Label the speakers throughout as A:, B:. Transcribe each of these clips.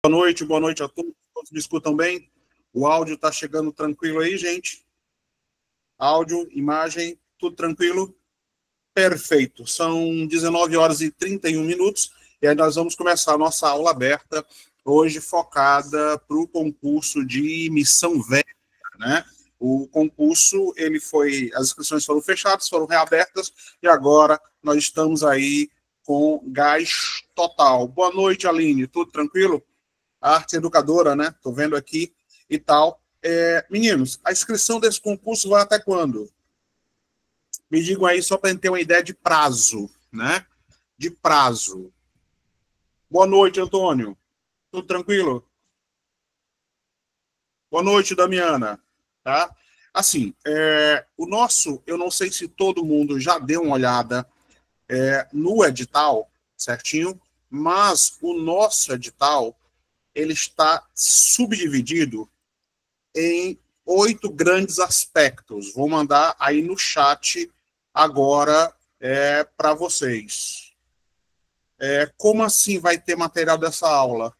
A: Boa noite a todos. Todos me escutam bem? O áudio está chegando tranquilo aí, gente? Áudio, imagem, tudo tranquilo? Perfeito. São 19 horas e 31 minutos e aí nós vamos começar a nossa aula aberta, hoje focada para o concurso de Missão Velha, né? O concurso, as inscrições foram fechadas, foram reabertas e agora nós estamos aí com gás total. Boa noite, Aline. Tudo tranquilo? Arte educadora, né? Estou vendo aqui e tal. Meninos, a inscrição desse concurso vai até quando? Me digam aí só para a gente ter uma ideia de prazo, né? De prazo. Boa noite, Antônio. Tudo tranquilo? Boa noite, Damiana. Tá? Assim, eu não sei se todo mundo já deu uma olhada no edital, certinho? Mas o nosso edital ele está subdividido em 8 grandes aspectos. Vou mandar aí no chat agora para vocês. Como assim vai ter material dessa aula?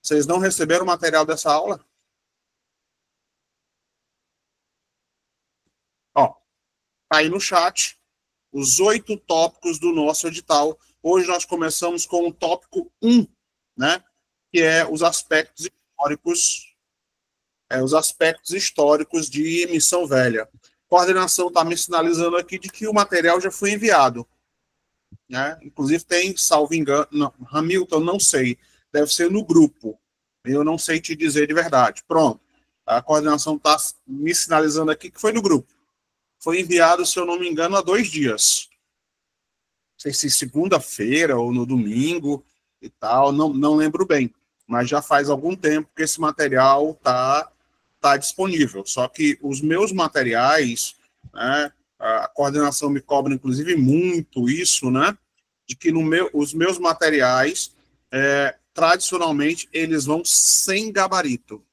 A: Vocês não receberam o material dessa aula? Ó, aí no chat, os 8 tópicos do nosso edital. Hoje nós começamos com o tópico 1, né? Que é os aspectos históricos de Missão Velha. A coordenação está me sinalizando aqui de que o material já foi enviado. Né? Inclusive tem, salvo engano, não, Hamilton, não sei, deve ser no grupo. Eu não sei te dizer de verdade. Pronto. A coordenação está me sinalizando aqui que foi no grupo. Foi enviado, se eu não me engano, há 2 dias. Não sei se segunda-feira ou no domingo e tal, não lembro bem. Mas já faz algum tempo que esse material está disponível. Só que os meus materiais, né, a coordenação me cobra, inclusive, muito isso, né, de que os meus materiais, tradicionalmente, eles vão sem gabarito.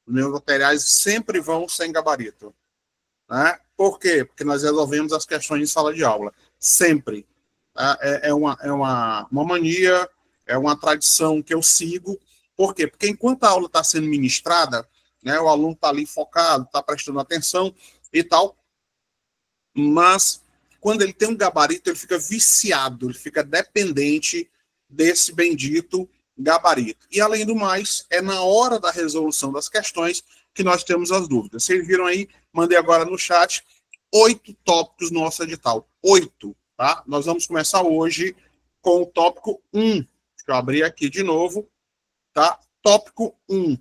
A: Os meus materiais sempre vão sem gabarito. Né? Por quê? Porque nós resolvemos as questões em sala de aula. Sempre. Uma mania, é uma tradição que eu sigo. Por quê? Porque enquanto a aula está sendo ministrada, né, o aluno está ali focado, está prestando atenção e tal, mas quando ele tem um gabarito, ele fica viciado, ele fica dependente desse bendito gabarito. E, além do mais, é na hora da resolução das questões que nós temos as dúvidas. Vocês viram aí, mandei agora no chat, 8 tópicos no nosso edital. 8, tá? Nós vamos começar hoje com o tópico 1. Deixa eu abrir aqui de novo, tá? Tópico 1.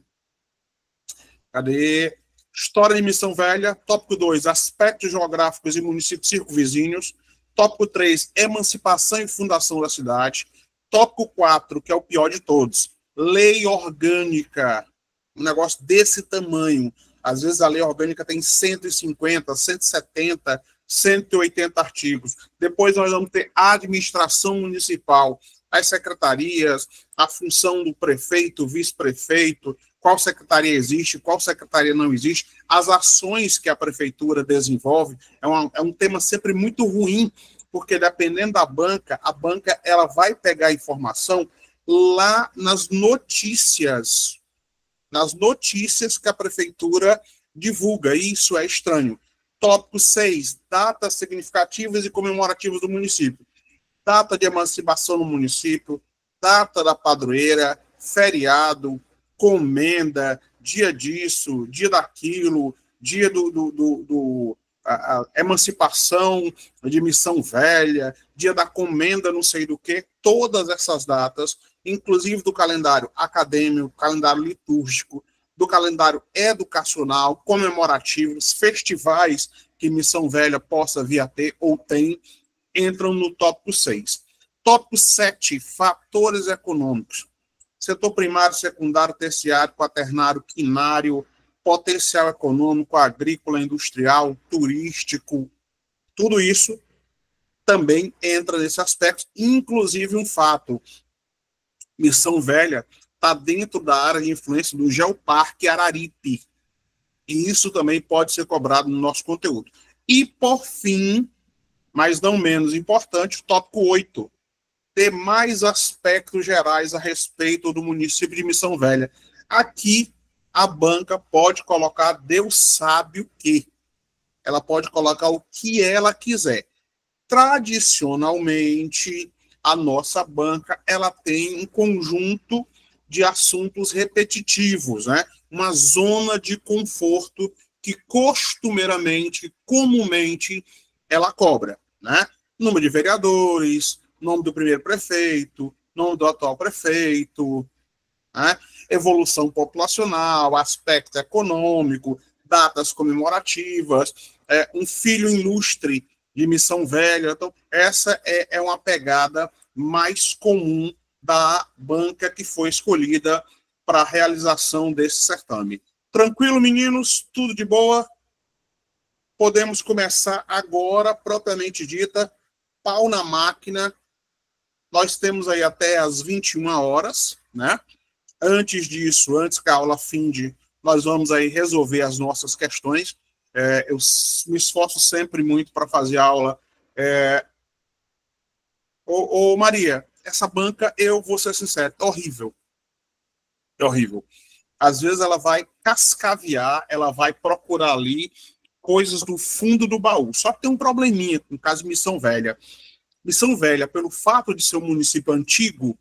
A: Cadê? História de Missão Velha. Tópico 2, aspectos geográficos e municípios circunvizinhos. Tópico 3, emancipação e fundação da cidade. Tópico 4, que é o pior de todos, lei orgânica. Um negócio desse tamanho. Às vezes a lei orgânica tem 150, 170, 180 artigos. Depois nós vamos ter a administração municipal, as secretarias, a função do prefeito, vice-prefeito, qual secretaria existe, qual secretaria não existe, as ações que a prefeitura desenvolve. É um tema sempre muito ruim, porque dependendo da banca, a banca ela vai pegar a informação lá nas notícias que a prefeitura divulga. Isso é estranho. Tópico 6, datas significativas e comemorativas do município. Data de emancipação no município, data da padroeira, feriado, comenda, dia disso, dia daquilo, dia a emancipação de Missão Velha, dia da comenda não sei do que, todas essas datas, inclusive do calendário acadêmico, calendário litúrgico, do calendário educacional, comemorativos, festivais que Missão Velha possa vir a ter ou tem, entram no tópico 6. Tópico 7, fatores econômicos. Setor primário, secundário, terciário, quaternário, quinário, potencial econômico, agrícola, industrial, turístico, tudo isso também entra nesse aspecto, inclusive um fato. Missão Velha está dentro da área de influência do Geoparque Araripe. E isso também pode ser cobrado no nosso conteúdo. E, por fim, mas não menos importante, o tópico 8. ter mais aspectos gerais a respeito do município de Missão Velha. Aqui, a banca pode colocar Deus sabe o quê. Ela pode colocar o que ela quiser. Tradicionalmente, a nossa banca ela tem um conjunto de assuntos repetitivos, né? Uma zona de conforto que costumeiramente, comumente, ela cobra, né? Número de vereadores, nome do primeiro prefeito, nome do atual prefeito, né? Evolução populacional, aspecto econômico, datas comemorativas, um filho ilustre de Missão Velha. Então, essa é uma pegada mais comum da banca que foi escolhida para a realização desse certame. Tranquilo, meninos? Tudo de boa? Podemos começar agora, propriamente dita, pau na máquina. Nós temos aí até as 21 horas, né? Antes disso, antes que a aula finde, nós vamos aí resolver as nossas questões. Eu me esforço sempre muito para fazer aula. Ô, Maria, essa banca, eu vou ser sincero, é horrível. É horrível. Às vezes ela vai cascavear, ela vai procurar ali coisas do fundo do baú. Só que tem um probleminha, no caso de Missão Velha. Missão Velha, pelo fato de ser um município antigo,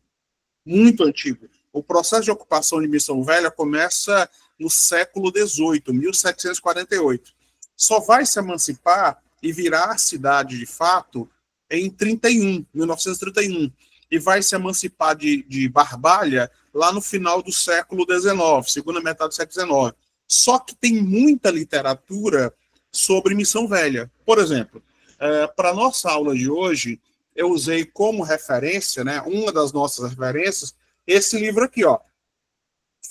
A: muito antigo, o processo de ocupação de Missão Velha começa no século XVIII, 1748. Só vai se emancipar e virar cidade de fato em 1931. E vai se emancipar de Barbalha lá no final do século XIX, segunda metade do século XIX. Só que tem muita literatura sobre Missão Velha. Por exemplo, para a nossa aula de hoje, eu usei como referência, né, uma das nossas referências, esse livro aqui, ó,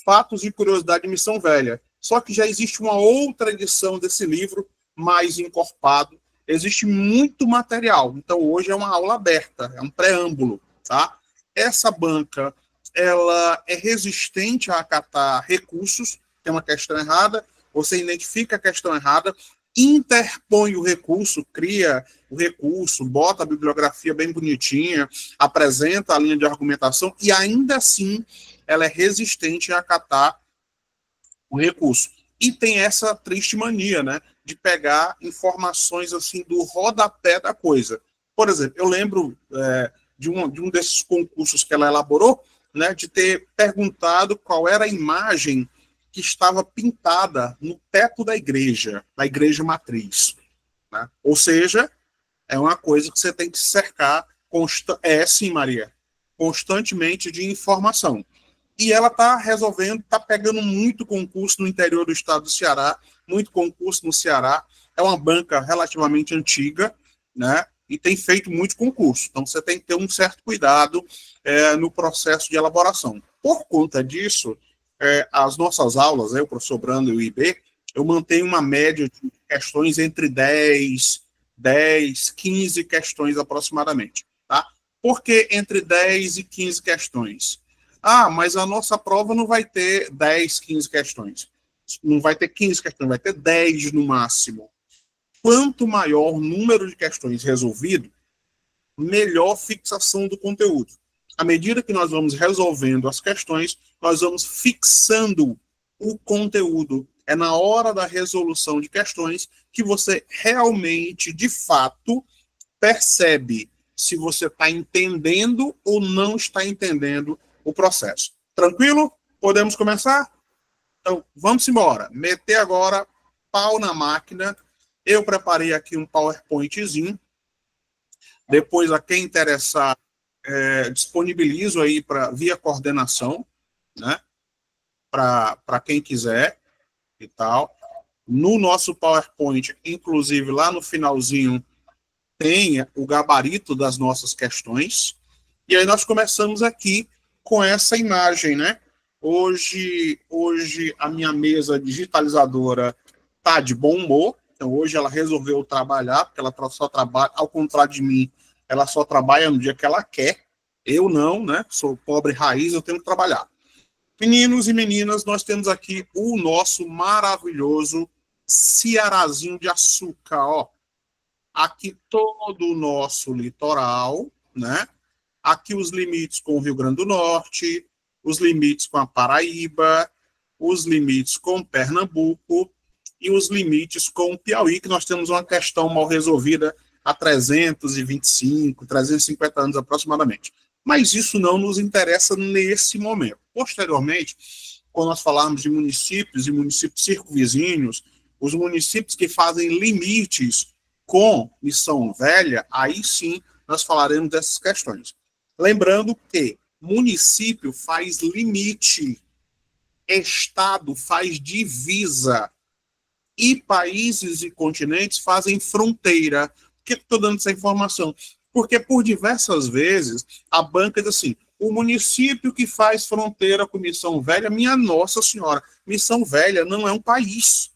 A: Fatos e Curiosidade de Missão Velha. Só que já existe uma outra edição desse livro, mais encorpado. Existe muito material. Então, hoje é uma aula aberta, é um preâmbulo, tá? Essa banca, ela é resistente a acatar recursos. Tem uma questão errada, você identifica a questão errada, interpõe o recurso, cria o recurso, bota a bibliografia bem bonitinha, apresenta a linha de argumentação e ainda assim ela é resistente a acatar o recurso. E tem essa triste mania, né, de pegar informações assim do rodapé da coisa. Por exemplo, eu lembro de um desses concursos que ela elaborou, né, de ter perguntado qual era a imagem que estava pintada no teto da igreja matriz. Né? Ou seja, é uma coisa que você tem que se cercar, sim, Maria, constantemente de informação. E ela está resolvendo, está pegando muito concurso no interior do estado do Ceará, muito concurso no Ceará. É uma banca relativamente antiga, né? E tem feito muito concurso. Então, você tem que ter um certo cuidado no processo de elaboração. Por conta disso, as nossas aulas, o professor Brando e o IB, eu mantenho uma média de questões entre 10, 15 questões aproximadamente. Tá? Por que entre 10 e 15 questões? Mas a nossa prova não vai ter 10, 15 questões. Não vai ter 15 questões, vai ter 10 no máximo. Quanto maior o número de questões resolvido, melhor fixação do conteúdo. À medida que nós vamos resolvendo as questões, nós vamos fixando o conteúdo. É na hora da resolução de questões que você realmente, de fato, percebe se você está entendendo ou não está entendendo o processo. Tranquilo? Podemos começar? Então, vamos embora. Meter agora pau na máquina. Eu preparei aqui um PowerPointzinho. Depois, a quem interessar, disponibilizo aí via coordenação, né? Para quem quiser e tal. No nosso PowerPoint, inclusive lá no finalzinho, tem o gabarito das nossas questões. E aí nós começamos aqui com essa imagem, né? Hoje a minha mesa digitalizadora está de bom humor. Então, hoje ela resolveu trabalhar, porque ela só trabalha, ao contrário de mim, ela só trabalha no dia que ela quer. Eu não, né? Sou pobre raiz, eu tenho que trabalhar. Meninos e meninas, nós temos aqui o nosso maravilhoso Cearazinho de açúcar, ó. Aqui todo o nosso litoral, né? Aqui os limites com o Rio Grande do Norte, os limites com a Paraíba, os limites com Pernambuco e os limites com o Piauí, que nós temos uma questão mal resolvida há 325, 350 anos aproximadamente. Mas isso não nos interessa nesse momento. Posteriormente, quando nós falarmos de municípios e municípios circunvizinhos, os municípios que fazem limites com Missão Velha, aí sim nós falaremos dessas questões. Lembrando que município faz limite, estado faz divisa, e países e continentes fazem fronteira. Por que estou dando essa informação? Porque por diversas vezes a banca diz assim, o município que faz fronteira com Missão Velha, minha Nossa Senhora, Missão Velha não é um país.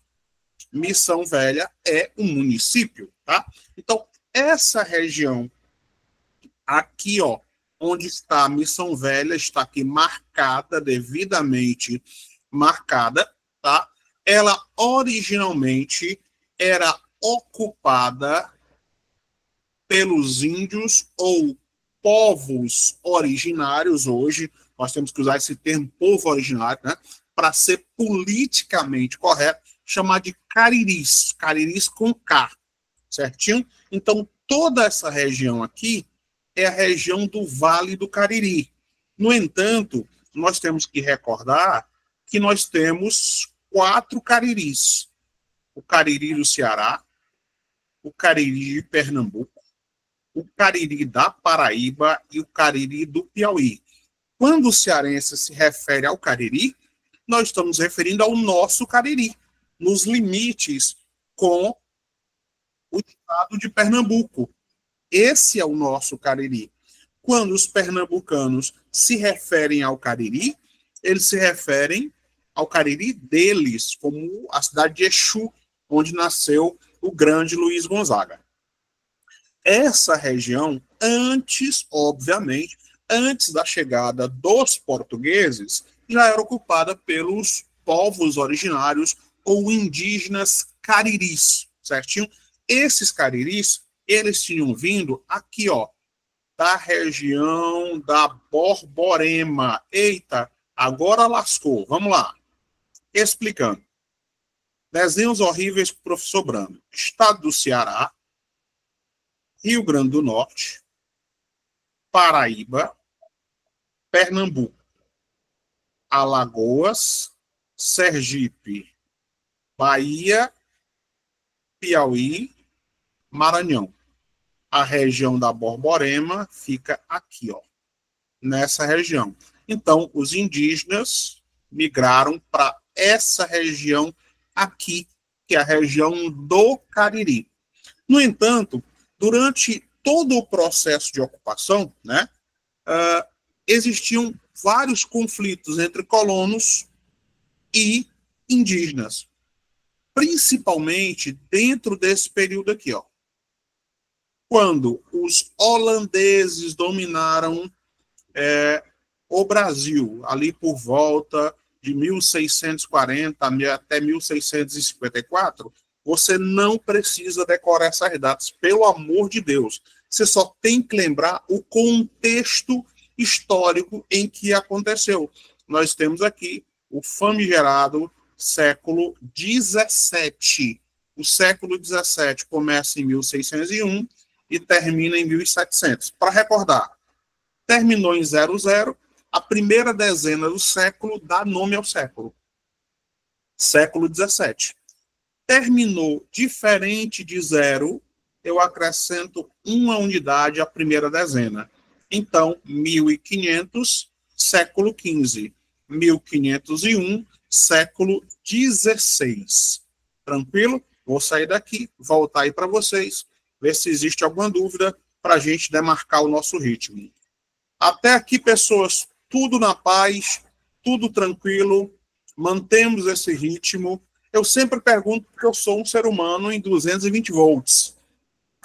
A: Missão Velha é um município, tá? Então, essa região aqui, ó, onde está a Missão Velha, está aqui marcada, devidamente marcada, tá? Ela originalmente era ocupada pelos índios ou povos originários. Hoje nós temos que usar esse termo povo originário, né, para ser politicamente correto, chamar de cariris, cariris com K, certinho? Então toda essa região aqui é a região do Vale do Cariri. No entanto, nós temos que recordar que nós temos 4 cariris: o Cariri do Ceará, o Cariri de Pernambuco, o Cariri da Paraíba e o Cariri do Piauí. Quando o cearense se refere ao Cariri, nós estamos referindo ao nosso Cariri, nos limites com o estado de Pernambuco. Esse é o nosso Cariri. Quando os pernambucanos se referem ao Cariri, eles se referem ao Cariri deles, como a cidade de Exu, onde nasceu o grande Luiz Gonzaga. Essa região, obviamente, antes da chegada dos portugueses, já era ocupada pelos povos originários ou indígenas cariris, certinho? Esses cariris, eles tinham vindo aqui, ó, da região da Borborema. Eita, agora lascou. Vamos lá. Explicando. Desenhos horríveis para o professor Brando. Estado do Ceará, Rio Grande do Norte, Paraíba, Pernambuco, Alagoas, Sergipe, Bahia, Piauí, Maranhão. A região da Borborema fica aqui, ó, nessa região. Então, os indígenas migraram para essa região aqui, que é a região do Cariri. No entanto, durante todo o processo de ocupação, né, existiam vários conflitos entre colonos e indígenas, principalmente dentro desse período aqui, ó, quando os holandeses dominaram o Brasil, ali por volta de 1640 até 1654, você não precisa decorar essas datas, pelo amor de Deus. Você só tem que lembrar o contexto histórico em que aconteceu. Nós temos aqui o famigerado século XVII. O século XVII começa em 1601 e termina em 1700. Para recordar, terminou em 00, a primeira dezena do século dá nome ao século. Século XVII. Terminou diferente de 0, eu acrescento uma unidade à primeira dezena. Então, 1500, século XV. 1501, século XVI. Tranquilo? Vou sair daqui, voltar aí para vocês, ver se existe alguma dúvida para a gente demarcar o nosso ritmo. Até aqui, pessoas, tudo na paz, tudo tranquilo, mantemos esse ritmo. Eu sempre pergunto porque eu sou um ser humano em 220 volts.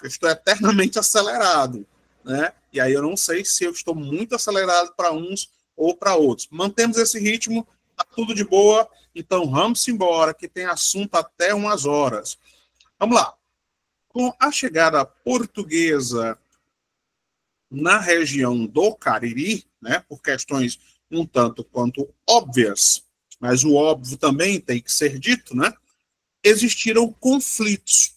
A: Eu estou eternamente acelerado, né? E aí eu não sei se eu estou muito acelerado para uns ou para outros. Mantemos esse ritmo, tá tudo de boa, então vamos embora, que tem assunto até umas horas. Vamos lá. Com a chegada portuguesa na região do Cariri, né, por questões um tanto quanto óbvias, mas o óbvio também tem que ser dito, né, existiram conflitos,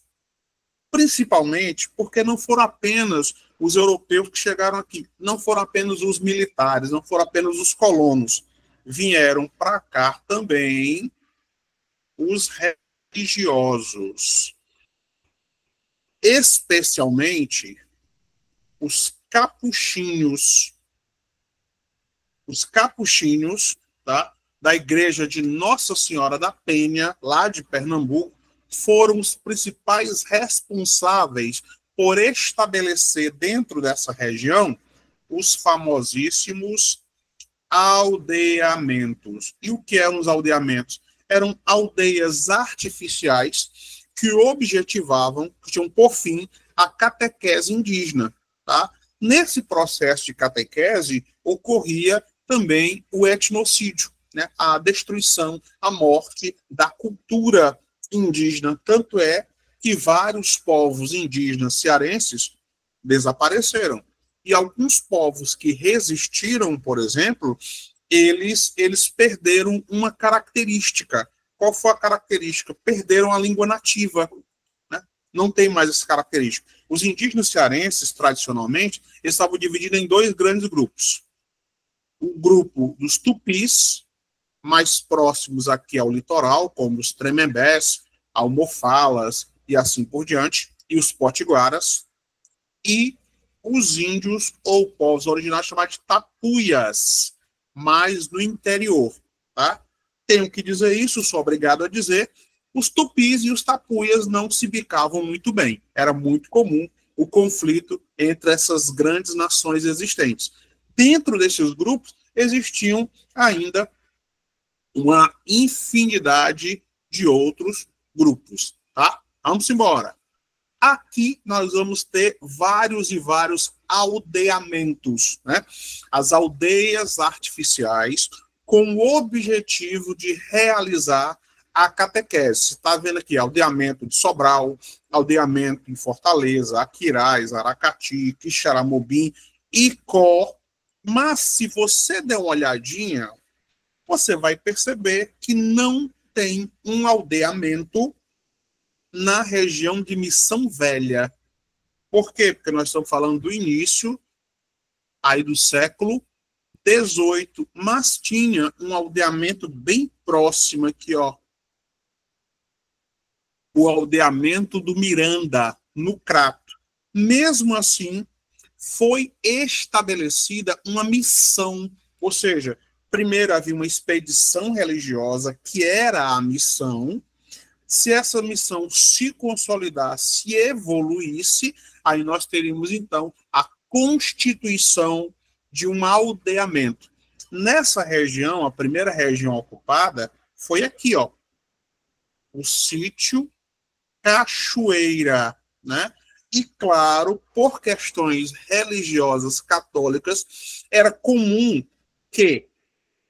A: principalmente porque não foram apenas os europeus que chegaram aqui, não foram apenas os militares, não foram apenas os colonos, vieram para cá também os religiosos, especialmente os capuchinhos, tá, da igreja de Nossa Senhora da Penha, lá de Pernambuco, foram os principais responsáveis por estabelecer dentro dessa região os famosíssimos aldeamentos. E o que eram os aldeamentos? Eram aldeias artificiais que objetivavam, que tinham por fim a catequese indígena, tá? Nesse processo de catequese ocorria também o etnocídio, né? A destruição, a morte da cultura indígena. Tanto é que vários povos indígenas cearenses desapareceram. E alguns povos que resistiram, por exemplo, eles perderam uma característica. Qual foi a característica? Perderam a língua nativa. Né? Não tem mais essa característica. Os indígenas cearenses, tradicionalmente, eles estavam divididos em dois grandes grupos. O grupo dos tupis, mais próximos aqui ao litoral, como os tremembés, almofalas e assim por diante, e os potiguaras, e os índios ou povos originários chamados de tapuias, mais no interior. Tá? Tenho que dizer isso, sou obrigado a dizer. Os tupis e os tapuias não se bicavam muito bem. Era muito comum o conflito entre essas grandes nações existentes. Dentro desses grupos existiam ainda uma infinidade de outros grupos. Tá? Vamos embora. Aqui nós vamos ter vários e vários aldeamentos, né? As aldeias artificiais com o objetivo de realizar a catequese. Você está vendo aqui aldeamento de Sobral, aldeamento em Fortaleza, Aquiraz, Aracati, Quixaramobim, Icó. Mas se você der uma olhadinha, você vai perceber que não tem um aldeamento na região de Missão Velha. Por quê? Porque nós estamos falando do início aí do século XVIII, mas tinha um aldeamento bem próximo aqui, ó. O aldeamento do Miranda, no Crato. Mesmo assim, foi estabelecida uma missão, ou seja, primeiro havia uma expedição religiosa, que era a missão. Se essa missão se consolidasse e evoluísse, aí nós teríamos, então, a constituição de um aldeamento. Nessa região, a primeira região ocupada foi aqui, ó, o sítio Cachoeira, né? E, claro, por questões religiosas católicas, era comum que,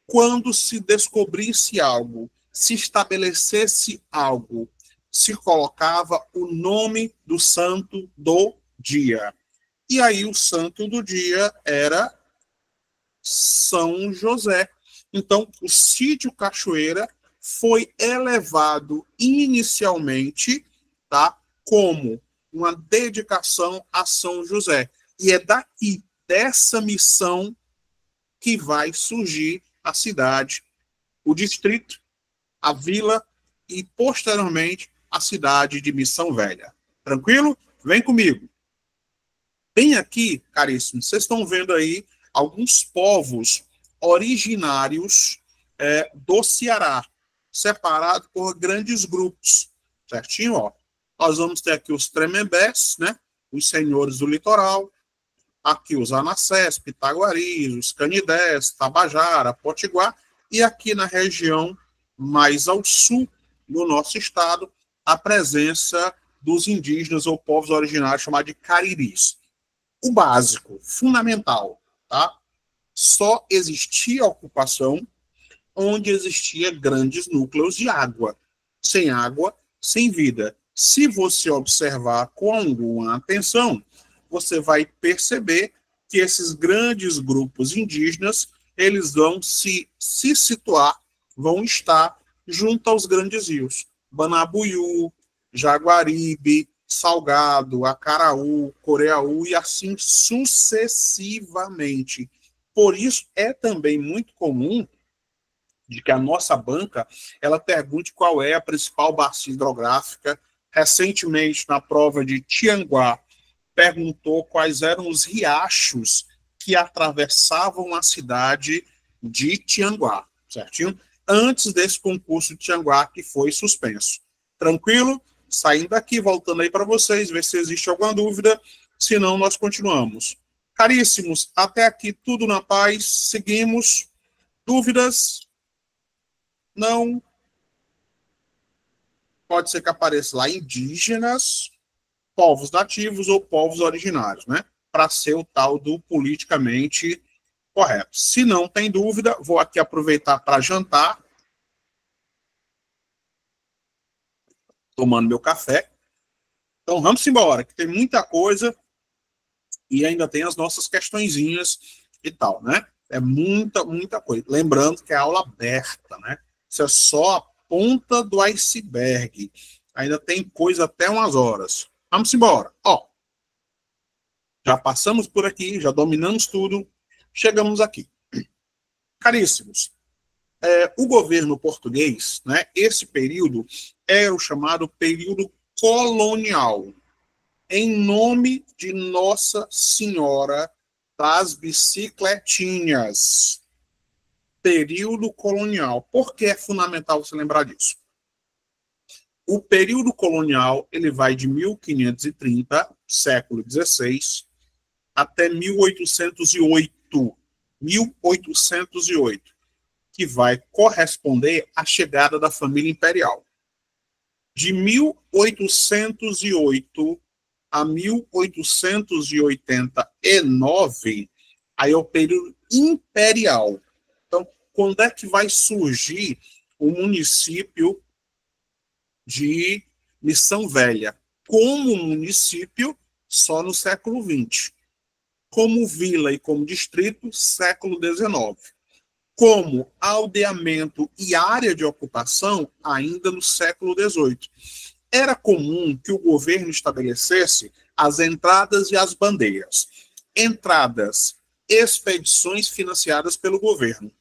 A: quando se descobrisse algo, se estabelecesse algo, se colocava o nome do santo do dia. E aí o santo do dia era São José. Então, o sítio Cachoeira foi elevado inicialmente, tá, como uma dedicação a São José. E é daqui, dessa missão, que vai surgir a cidade, o distrito, a vila e, posteriormente, a cidade de Missão Velha. Tranquilo? Vem comigo. Bem aqui, caríssimos, vocês estão vendo aí alguns povos originários do Ceará, separados por grandes grupos, certinho? Ó. Nós vamos ter aqui os Tremembés, né? Os senhores do litoral, aqui os Anassés, Pitaguaris, os Canidés, Tabajara, Potiguar, e aqui na região mais ao sul do nosso estado, a presença dos indígenas ou povos originários chamados de cariris. O básico, fundamental, tá? Só existia ocupação onde existia grandes núcleos de água. Sem água, sem vida. Se você observar com alguma atenção, você vai perceber que esses grandes grupos indígenas, eles vão se situar, vão estar junto aos grandes rios. Banabuiú, Jaguaribe, Salgado, Acaraú, Coreaú e assim sucessivamente. Por isso, é também muito comum de que a nossa banca ela pergunte qual é a principal bacia hidrográfica. Recentemente, na prova de Tianguá, perguntou quais eram os riachos que atravessavam a cidade de Tianguá, certinho? Antes desse concurso de Tianguá, que foi suspenso. Tranquilo? Saindo daqui, voltando aí para vocês, ver se existe alguma dúvida, senão nós continuamos. Caríssimos, até aqui tudo na paz, seguimos. Dúvidas? Não. Pode ser que apareça lá indígenas, povos nativos ou povos originários, né? Para ser o tal do politicamente correto. Se não tem dúvida, vou aqui aproveitar para jantar, tomando meu café. Então vamos embora, que tem muita coisa e ainda tem as nossas questõezinhas e tal, né? É muita coisa. Lembrando que é aula aberta, né? Isso é só a ponta do iceberg. Ainda tem coisa até umas horas. Vamos embora. Ó, já passamos por aqui, já dominamos tudo, chegamos aqui. Caríssimos, o governo português, né, esse período era o chamado período colonial, em nome de Nossa Senhora das Bicicletinhas. Período colonial. Por que é fundamental você lembrar disso? O período colonial ele vai de 1530, século XVI, até 1808, que vai corresponder à chegada da família imperial. De 1808 a 1889, aí é o período imperial. Então, quando é que vai surgir o município de Missão Velha? Como município, só no século XX. Como vila e como distrito, século XIX. Como aldeamento e área de ocupação, ainda no século XVIII. Era comum que o governo estabelecesse as entradas e as bandeiras. Entradas, expedições financiadas pelo governo.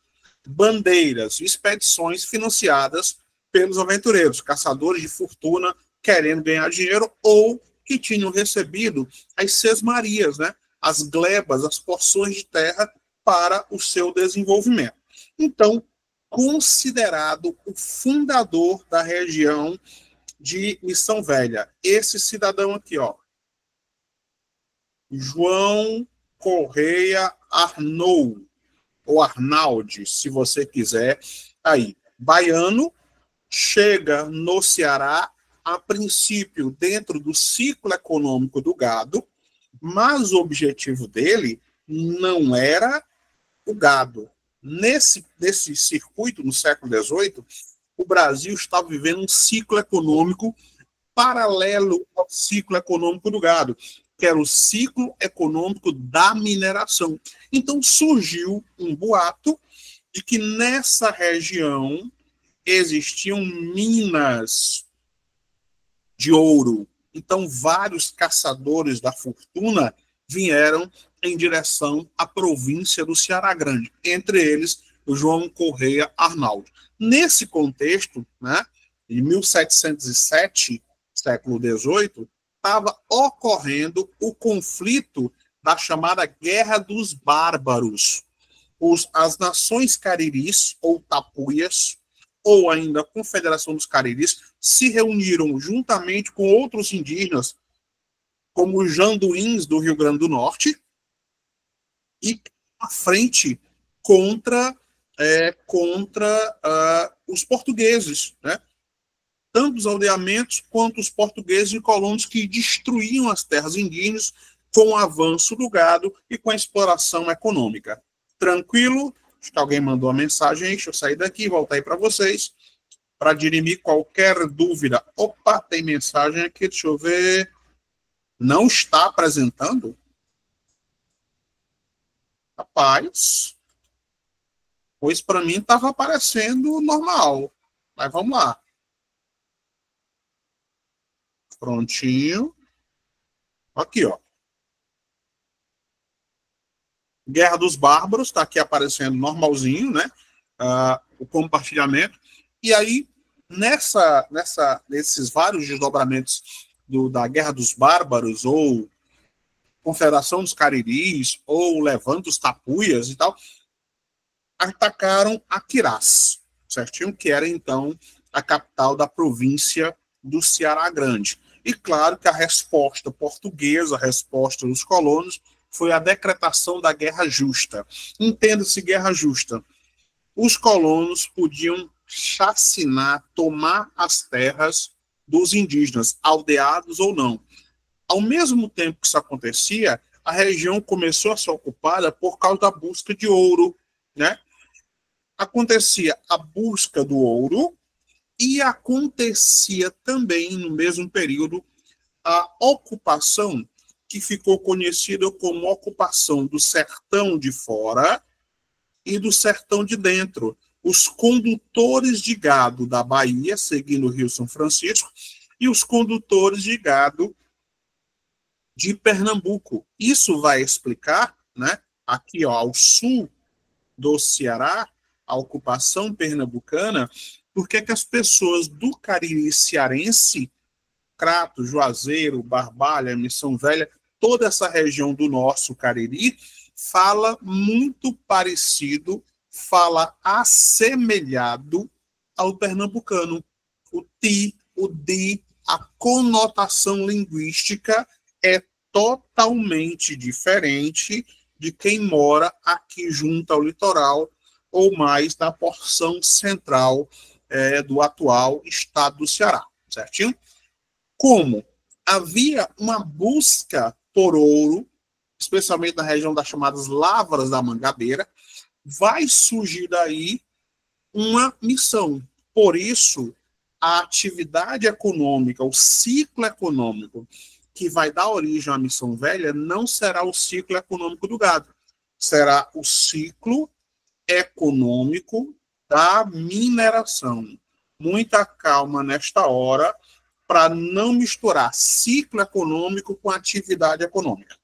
A: Bandeiras, expedições financiadas pelos aventureiros, caçadores de fortuna querendo ganhar dinheiro ou que tinham recebido as sesmarias, né? As glebas, as porções de terra para o seu desenvolvimento. Então, considerado o fundador da região de Missão Velha, esse cidadão aqui, ó, João Correia Arnaud, ou Arnaldi, se você quiser, aí, baiano, chega no Ceará, a princípio, dentro do ciclo econômico do gado, mas o objetivo dele não era o gado. Nesse circuito, no século XVIII, o Brasil estava vivendo um ciclo econômico paralelo ao ciclo econômico do gado, que era o ciclo econômico da mineração. Então surgiu um boato de que nessa região existiam minas de ouro. Então vários caçadores da fortuna vieram em direção à província do Ceará Grande, entre eles o João Correia Arnaud. Nesse contexto, né, em 1707, século XVIII, estava ocorrendo o conflito da chamada Guerra dos Bárbaros. As nações cariris, ou tapuias, ou ainda a Confederação dos Cariris, se reuniram juntamente com outros indígenas, como os janduíns do Rio Grande do Norte, e à frente contra os portugueses, né? Tanto os aldeamentos quanto os portugueses e colonos que destruíam as terras indígenas com o avanço do gado e com a exploração econômica. Tranquilo? Acho que alguém mandou uma mensagem aí, deixa eu sair daqui e voltar aí para vocês, para dirimir qualquer dúvida. Opa, tem mensagem aqui, deixa eu ver. Não está apresentando? Rapaz, pois para mim estava aparecendo normal. Mas vamos lá. Prontinho. Aqui, ó. Guerra dos Bárbaros, está aqui aparecendo normalzinho, né? O compartilhamento. E aí, nesses vários desdobramentos da Guerra dos Bárbaros, ou Confederação dos Cariris, ou Levante dos Tapuias e tal, atacaram Aquirás, certinho? Que era, então, a capital da província do Ceará Grande. E claro que a resposta portuguesa, a resposta dos colonos, foi a decretação da guerra justa. Entenda-se guerra justa. Os colonos podiam chacinar, tomar as terras dos indígenas, aldeados ou não. Ao mesmo tempo que isso acontecia, a região começou a ser ocupada por causa da busca de ouro, né? Acontecia a busca do ouro e acontecia também, no mesmo período, a ocupação que ficou conhecida como ocupação do sertão de fora e do sertão de dentro. Os condutores de gado da Bahia, seguindo o Rio São Francisco, e os condutores de gado de Pernambuco. Isso vai explicar, né, aqui ó, ao sul do Ceará, a ocupação pernambucana, porque que as pessoas do Cariri cearense, Crato, Juazeiro, Barbalha, Missão Velha, toda essa região do nosso Cariri, fala muito parecido, fala assemelhado ao pernambucano. O ti, o di, a conotação linguística é totalmente diferente de quem mora aqui junto ao litoral ou mais na porção central do atual estado do Ceará, certinho? Como havia uma busca por ouro, especialmente na região das chamadas Lavras da Mangabeira, vai surgir daí uma missão. Por isso, a atividade econômica, o ciclo econômico que vai dar origem à Missão Velha não será o ciclo econômico do gado, será o ciclo econômico da mineração. Muita calma nesta hora para não misturar ciclo econômico com atividade econômica.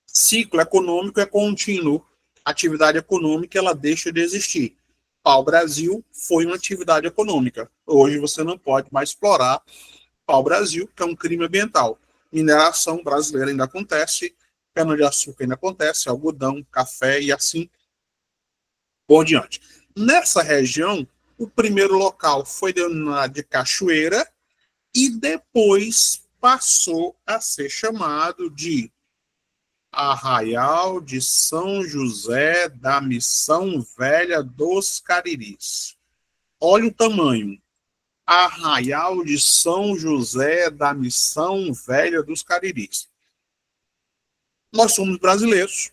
A: Ciclo econômico é contínuo, atividade econômica ela deixa de existir. Pau-Brasil foi uma atividade econômica. Hoje você não pode mais explorar pau-brasil, que é um crime ambiental. Mineração brasileira ainda acontece, cana-de-açúcar ainda acontece, algodão, café e assim por diante. Nessa região, o primeiro local foi denominado de Cachoeira e depois passou a ser chamado de Arraial de São José da Missão Velha dos Cariris. Olha o tamanho. Arraial de São José da Missão Velha dos Cariris. Nós somos brasileiros,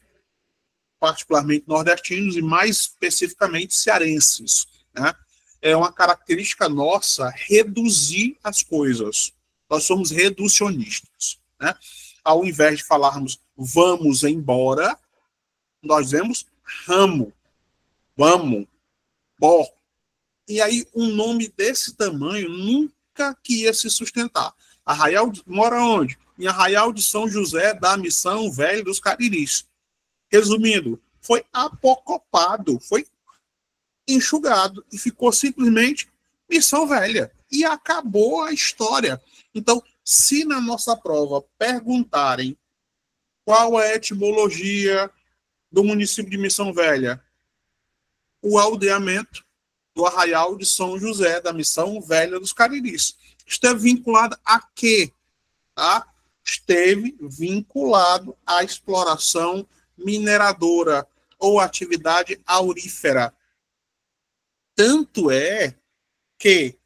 A: particularmente nordestinos e mais especificamente cearenses, né? É uma característica nossa reduzir as coisas. Nós somos reducionistas, né? Ao invés de falarmos vamos embora, nós dizemos ramo, vamos, bom. E aí um nome desse tamanho nunca que ia se sustentar. Arraial mora onde? Em Arraial de São José da Missão Velha dos Cariris. Resumindo, foi apocopado, foi enxugado e ficou simplesmente Missão Velha. E acabou a história. Então, se na nossa prova perguntarem qual é a etimologia do município de Missão Velha, o aldeamento do Arraial de São José, da Missão Velha dos Cariris. Esteve vinculado a quê? Tá? Esteve vinculado à exploração mineradora ou atividade aurífera. Tanto é que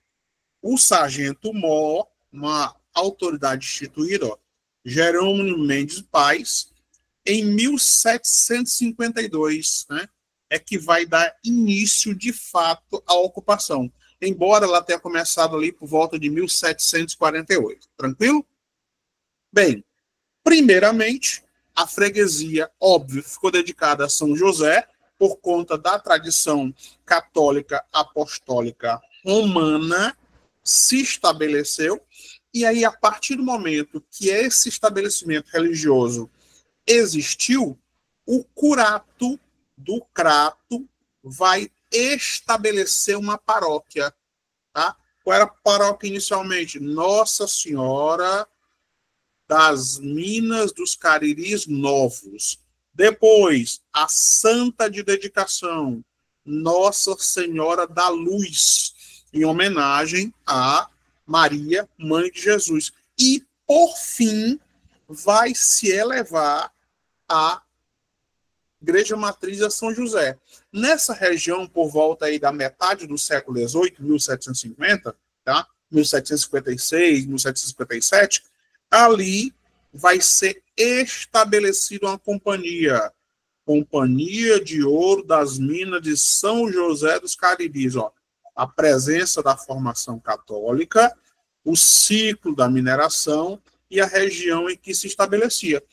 A: o sargento Mó, uma autoridade instituída, ó, Jerônimo Mendes Paz, em 1752, né, é que vai dar início, de fato, à ocupação. Embora ela tenha começado ali por volta de 1748. Tranquilo? Bem, primeiramente, A freguesia, óbvio, ficou dedicada a São José, por conta da tradição católica apostólica romana, se estabeleceu. E aí, a partir do momento que esse estabelecimento religioso existiu, o curato do crato vai estabelecer uma paróquia. Tá? Qual era a paróquia inicialmente? Nossa Senhora das Minas dos Cariris Novos. Depois, a Santa de Dedicação, Nossa Senhora da Luz, em homenagem a Maria, Mãe de Jesus. E, por fim, vai se elevar a Igreja Matriz a São José. Nessa região, por volta aí da metade do século XVIII, 1750, tá? 1756, 1757, ali vai ser estabelecida uma companhia de Ouro das Minas de São José dos Cariris. Ó, a presença da formação católica, o ciclo da mineração e a região em que se estabelecia.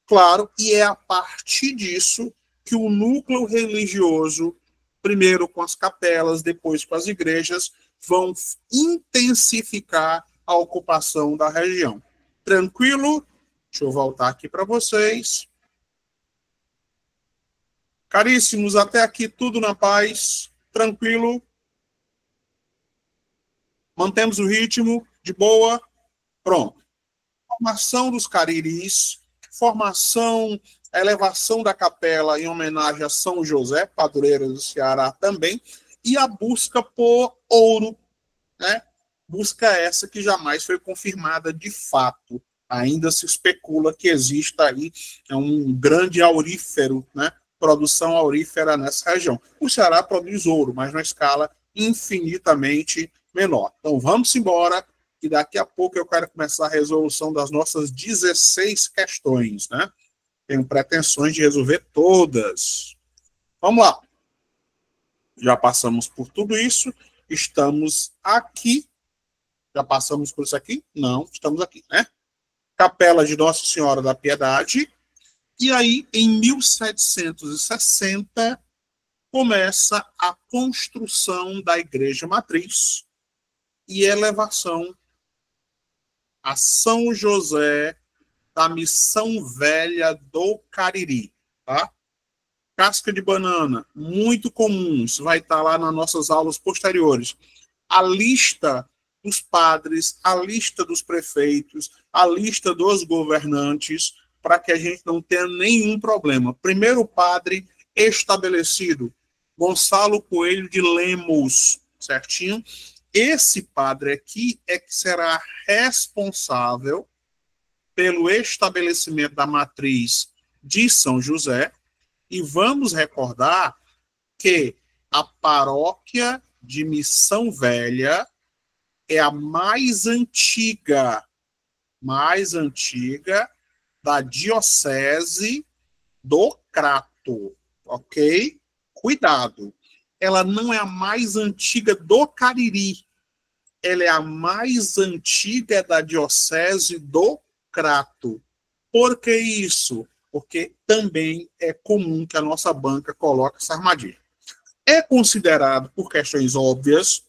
A: Claro, e é a partir disso que o núcleo religioso, primeiro com as capelas, depois com as igrejas, vão intensificar a ocupação da região. Tranquilo? Deixa eu voltar aqui para vocês. Caríssimos, até aqui tudo na paz, tranquilo. Mantemos o ritmo, de boa. Pronto. Formação dos Cariris, formação, a elevação da capela em homenagem a São José, padroeiro do Ceará também, e a busca por ouro, né? Busca essa que jamais foi confirmada de fato. Ainda se especula que exista aí um grande aurífero, né? Produção aurífera nessa região. O Ceará produz ouro, mas numa escala infinitamente menor. Então vamos embora, que daqui a pouco eu quero começar a resolução das nossas 16 questões, né? Tenho pretensões de resolver todas. Vamos lá. Já passamos por tudo isso, estamos aqui. Já passamos por isso aqui? Não, estamos aqui, né? Capela de Nossa Senhora da Piedade. E aí, em 1760, começa a construção da Igreja Matriz e elevação a São José da Missão Velha do Cariri, tá? Casca de banana, muito comum, isso vai estar lá nas nossas aulas posteriores. A lista dos padres, a lista dos prefeitos, a lista dos governantes, para que a gente não tenha nenhum problema. Primeiro padre estabelecido, Gonçalo Coelho de Lemos, certinho? Esse padre aqui é que será responsável pelo estabelecimento da matriz de São José. E vamos recordar que a paróquia de Missão Velha é a mais antiga da diocese do Crato, ok? Cuidado, ela não é a mais antiga do Cariri, ela é a mais antiga da diocese do Crato. Por que isso? Porque também é comum que a nossa banca coloque essa armadilha. É considerado, por questões óbvias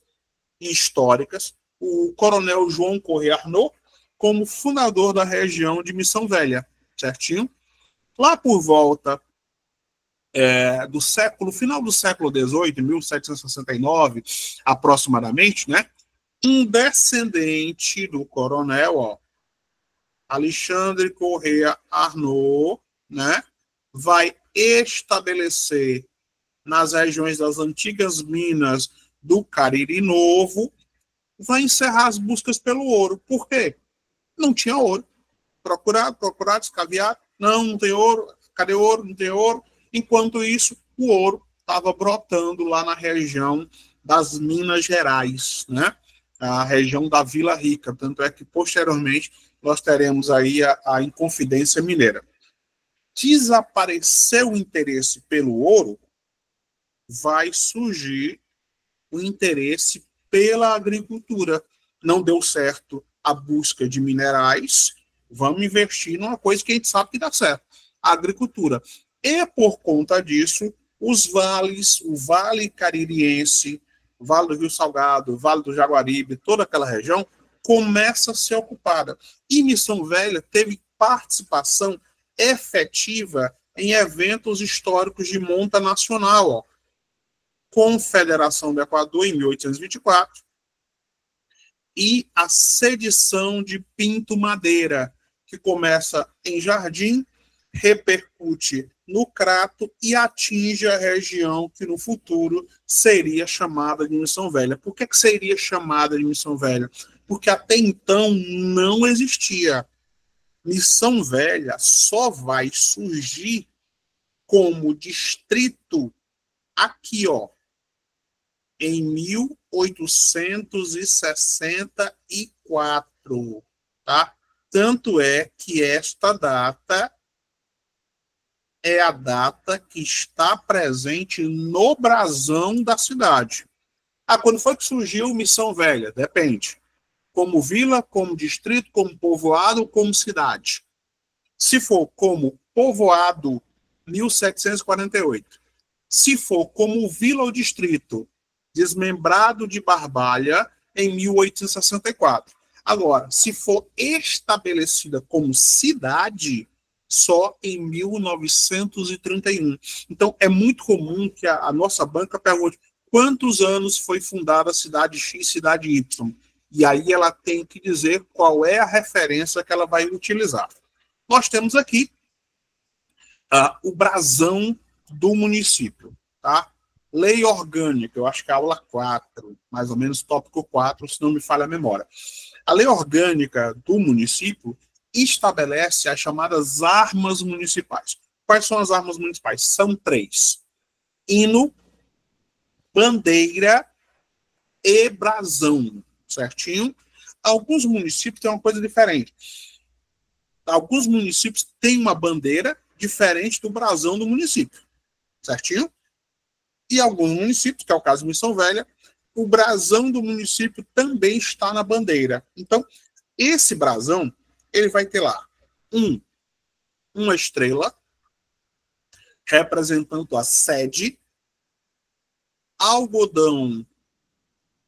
A: e históricas, o coronel João Correia Arnaud como fundador da região de Missão Velha, certinho? Lá por volta do final do século XVIII, 1769, aproximadamente, né? Um descendente do coronel, ó, Alexandre Correia Arnaud, né, vai estabelecer nas regiões das antigas minas do Cariri Novo, vai encerrar as buscas pelo ouro. Por quê? Não tinha ouro. Procurado, escaviado. Não tem ouro. Cadê ouro? Não tem ouro. Enquanto isso, o ouro estava brotando lá na região das Minas Gerais, né? A região da Vila Rica. Tanto é que, posteriormente, nós teremos aí a Inconfidência Mineira. Desapareceu o interesse pelo ouro, vai surgir o interesse pela agricultura. Não deu certo a busca de minerais, vamos investir numa coisa que a gente sabe que dá certo. a agricultura. E por conta disso, os vales, o Vale Caririense, o Vale do Rio Salgado, o Vale do Jaguaribe, toda aquela região, começa a ser ocupada. E Missão Velha teve participação efetiva em eventos históricos de monta nacional, ó. Confederação do Equador, em 1824, e a sedição de Pinto Madeira, que começa em Jardim, repercute no Crato e atinge a região que no futuro seria chamada de Missão Velha. Por que seria chamada de Missão Velha? Porque até então não existia. Missão Velha só vai surgir como distrito aqui, ó, em 1864, tá? Tanto é que esta data é a data que está presente no brasão da cidade. Ah, quando foi que surgiu Missão Velha? Depende. Como vila, como distrito, como povoado, como cidade. Se for como povoado, 1748. Se for como vila ou distrito, desmembrado de Barbalha, em 1864. Agora, se for estabelecida como cidade, só em 1931. Então, é muito comum que a nossa banca pergunte quantos anos foi fundada a cidade X, cidade Y. E aí ela tem que dizer qual é a referência que ela vai utilizar. Nós temos aqui o brasão do município, tá? Lei orgânica, eu acho que é a aula 4, mais ou menos tópico 4, se não me falha a memória. A lei orgânica do município estabelece as chamadas armas municipais. Quais são as armas municipais? São 3. Hino, bandeira e brasão, certinho? Alguns municípios têm uma coisa diferente. Alguns municípios têm uma bandeira diferente do brasão do município, certinho? E alguns municípios, que é o caso de Missão Velha, o brasão do município também está na bandeira. Então, esse brasão, ele vai ter lá uma estrela representando a sede, algodão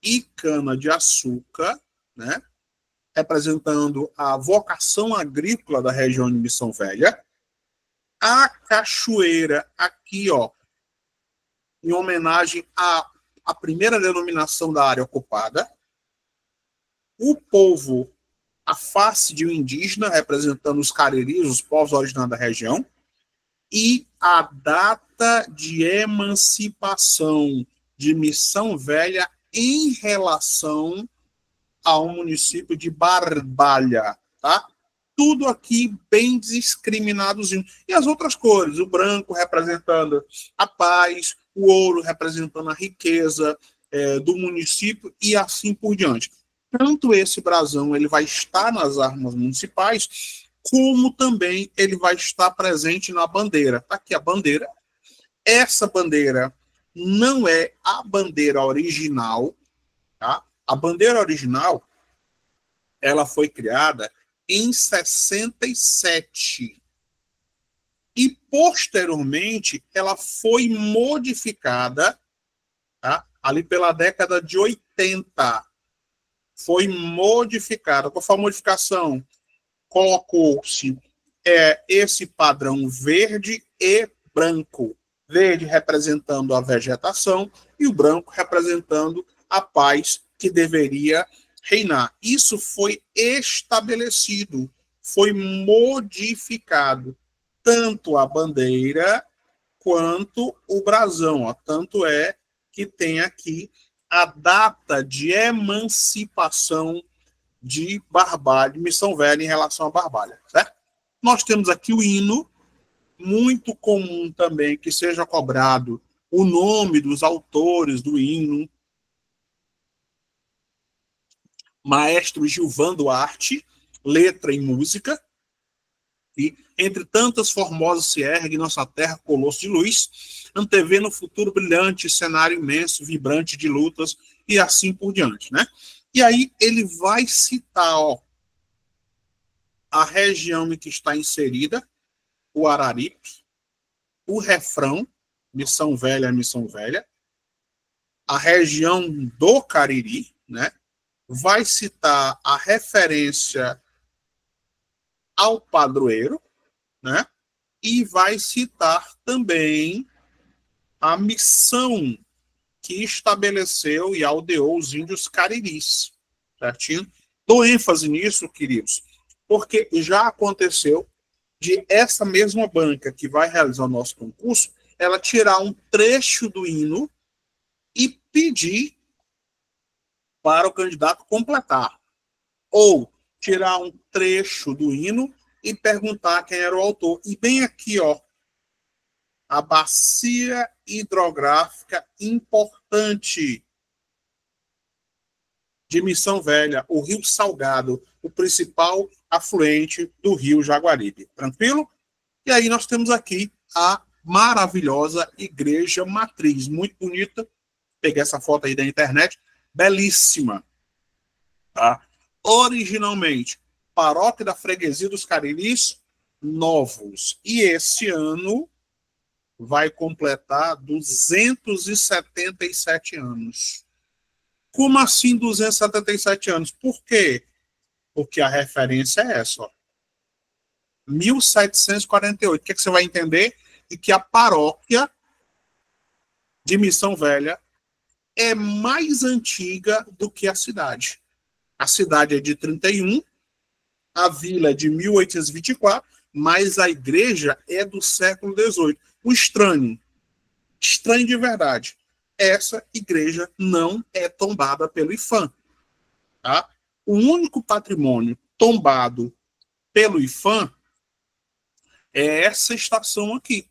A: e cana-de-açúcar, né? Representando a vocação agrícola da região de Missão Velha. A cachoeira aqui, ó, em homenagem à primeira denominação da área ocupada. O povo, a face de um indígena, representando os cariris, os povos originários da região. E a data de emancipação de Missão Velha em relação ao município de Barbalha, tá? Tudo aqui bem discriminadozinho. E as outras cores, o branco representando a paz, o ouro representando a riqueza do município e assim por diante. Tanto esse brasão ele vai estar nas armas municipais, como também ele vai estar presente na bandeira. Tá aqui a bandeira. Essa bandeira não é a bandeira original, tá? A bandeira original, ela foi criada em 67. E, posteriormente, ela foi modificada, tá? Ali pela década de 80. Foi modificada. Qual foi a modificação? Colocou-se esse padrão verde e branco. Verde representando a vegetação e o branco representando a paz que deveria reinar. Isso foi estabelecido, foi modificado, tanto a bandeira quanto o brasão. Ó. Tanto é que tem aqui a data de emancipação de Barbalha, de Missão Velha em relação a Barbalha. Certo? Nós temos aqui o hino, muito comum também que seja cobrado o nome dos autores do hino. Maestro Gilvan Duarte, letra e música. E, entre tantas formosas se ergue nossa terra, colosso de luz, antevendo o futuro brilhante, cenário imenso, vibrante de lutas, e assim por diante, né? E aí ele vai citar, ó, a região em que está inserida, o Araripe, o refrão, Missão Velha, Missão Velha, a região do Cariri, né? Vai citar a referência ao padroeiro, né? E vai citar também a missão que estabeleceu e aldeou os índios cariris, certinho? Dou ênfase nisso, queridos, porque já aconteceu de essa mesma banca que vai realizar o nosso concurso, ela tirar um trecho do hino e pedir para o candidato completar. Ou tirar um trecho do hino e perguntar quem era o autor. E bem aqui, ó, a bacia hidrográfica importante de Missão Velha, o Rio Salgado, o principal afluente do Rio Jaguaribe. Tranquilo? E aí nós temos aqui a maravilhosa Igreja Matriz, muito bonita. Peguei essa foto aí da internet, belíssima. Tá? Originalmente, Paróquia da Freguesia dos Cariris Novos. E esse ano vai completar 277 anos. Como assim 277 anos? Por quê? Porque a referência é essa, ó. 1748. O que, é que você vai entender? E que a paróquia de Missão Velha é mais antiga do que a cidade. A cidade é de 31, a vila é de 1824, mas a igreja é do século XVIII. O estranho de verdade, essa igreja não é tombada pelo IPHAN. Tá? O único patrimônio tombado pelo IPHAN é essa estação aqui,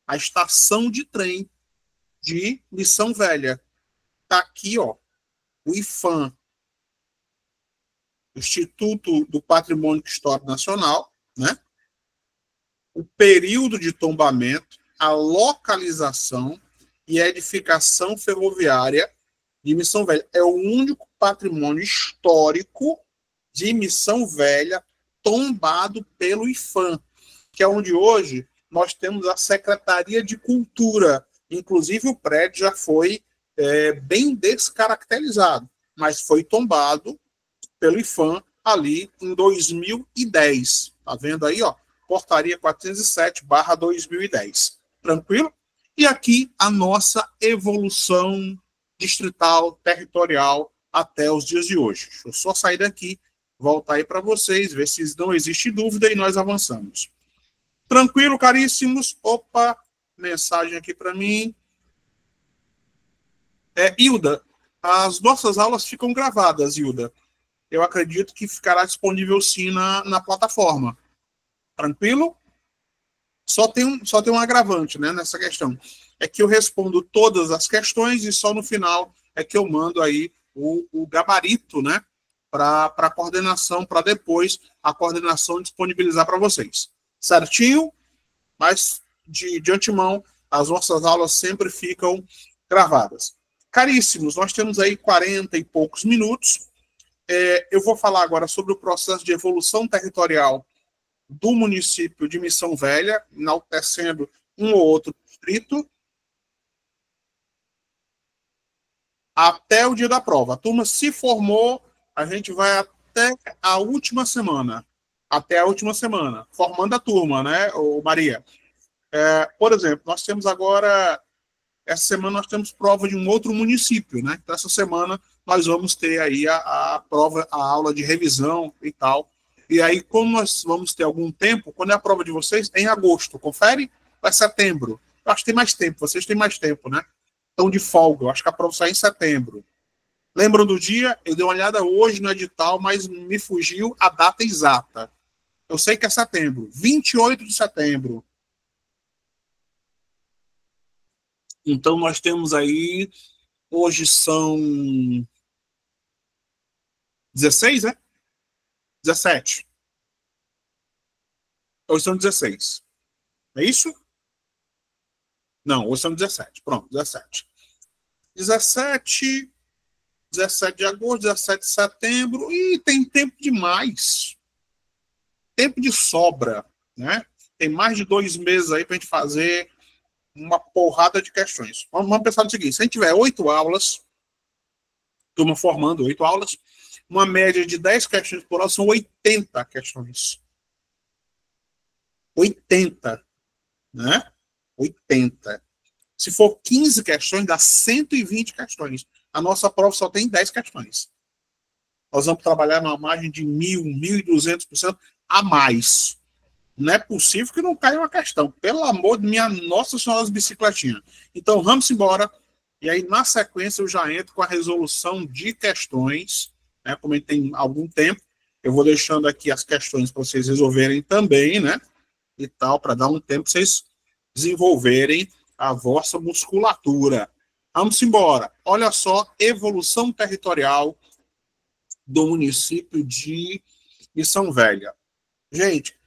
A: a estação de trem de Missão Velha. Está aqui, ó, o IPHAN, Instituto do Patrimônio Histórico Nacional, né? O período de tombamento, a localização e a edificação ferroviária de Missão Velha. É o único patrimônio histórico de Missão Velha tombado pelo IPHAN, que é onde hoje nós temos a Secretaria de Cultura. Inclusive o prédio já foi bem descaracterizado, mas foi tombado pelo IPHAN ali em 2010. Tá vendo aí, ó? Portaria 407/2010. Tranquilo? E aqui a nossa evolução distrital, territorial, até os dias de hoje. Deixa eu só sair daqui, voltar aí para vocês, ver se não existe dúvida e nós avançamos. Tranquilo, caríssimos? Opa, mensagem aqui para mim. Hilda, as nossas aulas ficam gravadas, Hilda. Eu acredito que ficará disponível sim na plataforma. Tranquilo? Só tem um agravante, né, nessa questão. É que eu respondo todas as questões e só no final é que eu mando aí o gabarito, né, para a coordenação, para depois a coordenação disponibilizar para vocês. Certinho? Mas, de antemão, as nossas aulas sempre ficam gravadas. Caríssimos, nós temos aí 40 e poucos minutos. Eu vou falar agora sobre o processo de evolução territorial do município de Missão Velha, enaltecendo um ou outro distrito, até o dia da prova. A turma se formou, a gente vai até a última semana. Até a última semana, formando a turma, né, Maria? Por exemplo, nós temos agora, essa semana nós temos prova de um outro município, né? Então, essa semana nós vamos ter aí a prova, a aula de revisão e tal. E aí, como nós vamos ter algum tempo, quando é a prova de vocês? É em agosto, confere? É setembro. Eu acho que tem mais tempo, vocês têm mais tempo, né? Estão de folga, eu acho que a prova sai em setembro. Lembram do dia? Eu dei uma olhada hoje no edital, mas me fugiu a data exata. Eu sei que é setembro, 28 de setembro. Então, nós temos aí, hoje são 16, né? 17. Hoje são 16. É isso? Não, hoje são 17. Pronto, 17. 17 de agosto, 17 de setembro. E tem tempo demais. Tempo de sobra, né? tem mais de 2 meses aí para a gente fazer uma porrada de questões. Vamos pensar no seguinte, se a gente tiver 8 aulas, turma formando 8 aulas, uma média de 10 questões por aula são 80 questões. 80, né? 80. Se for 15 questões, dá 120 questões. A nossa prova só tem 10 questões. Nós vamos trabalhar numa margem de 1.000, 1.200% a mais. Não é possível que não caia uma questão. Pelo amor de minha Nossa Senhora das Bicicletinhas. Então, vamos embora. E aí, na sequência, eu já entro com a resolução de questões. Né? Como a gente tem algum tempo, eu vou deixando aqui as questões para vocês resolverem também, né? E tal, para dar um tempo para vocês desenvolverem a vossa musculatura. Vamos embora. Olha só, evolução territorial do município de Missão Velha. Gente,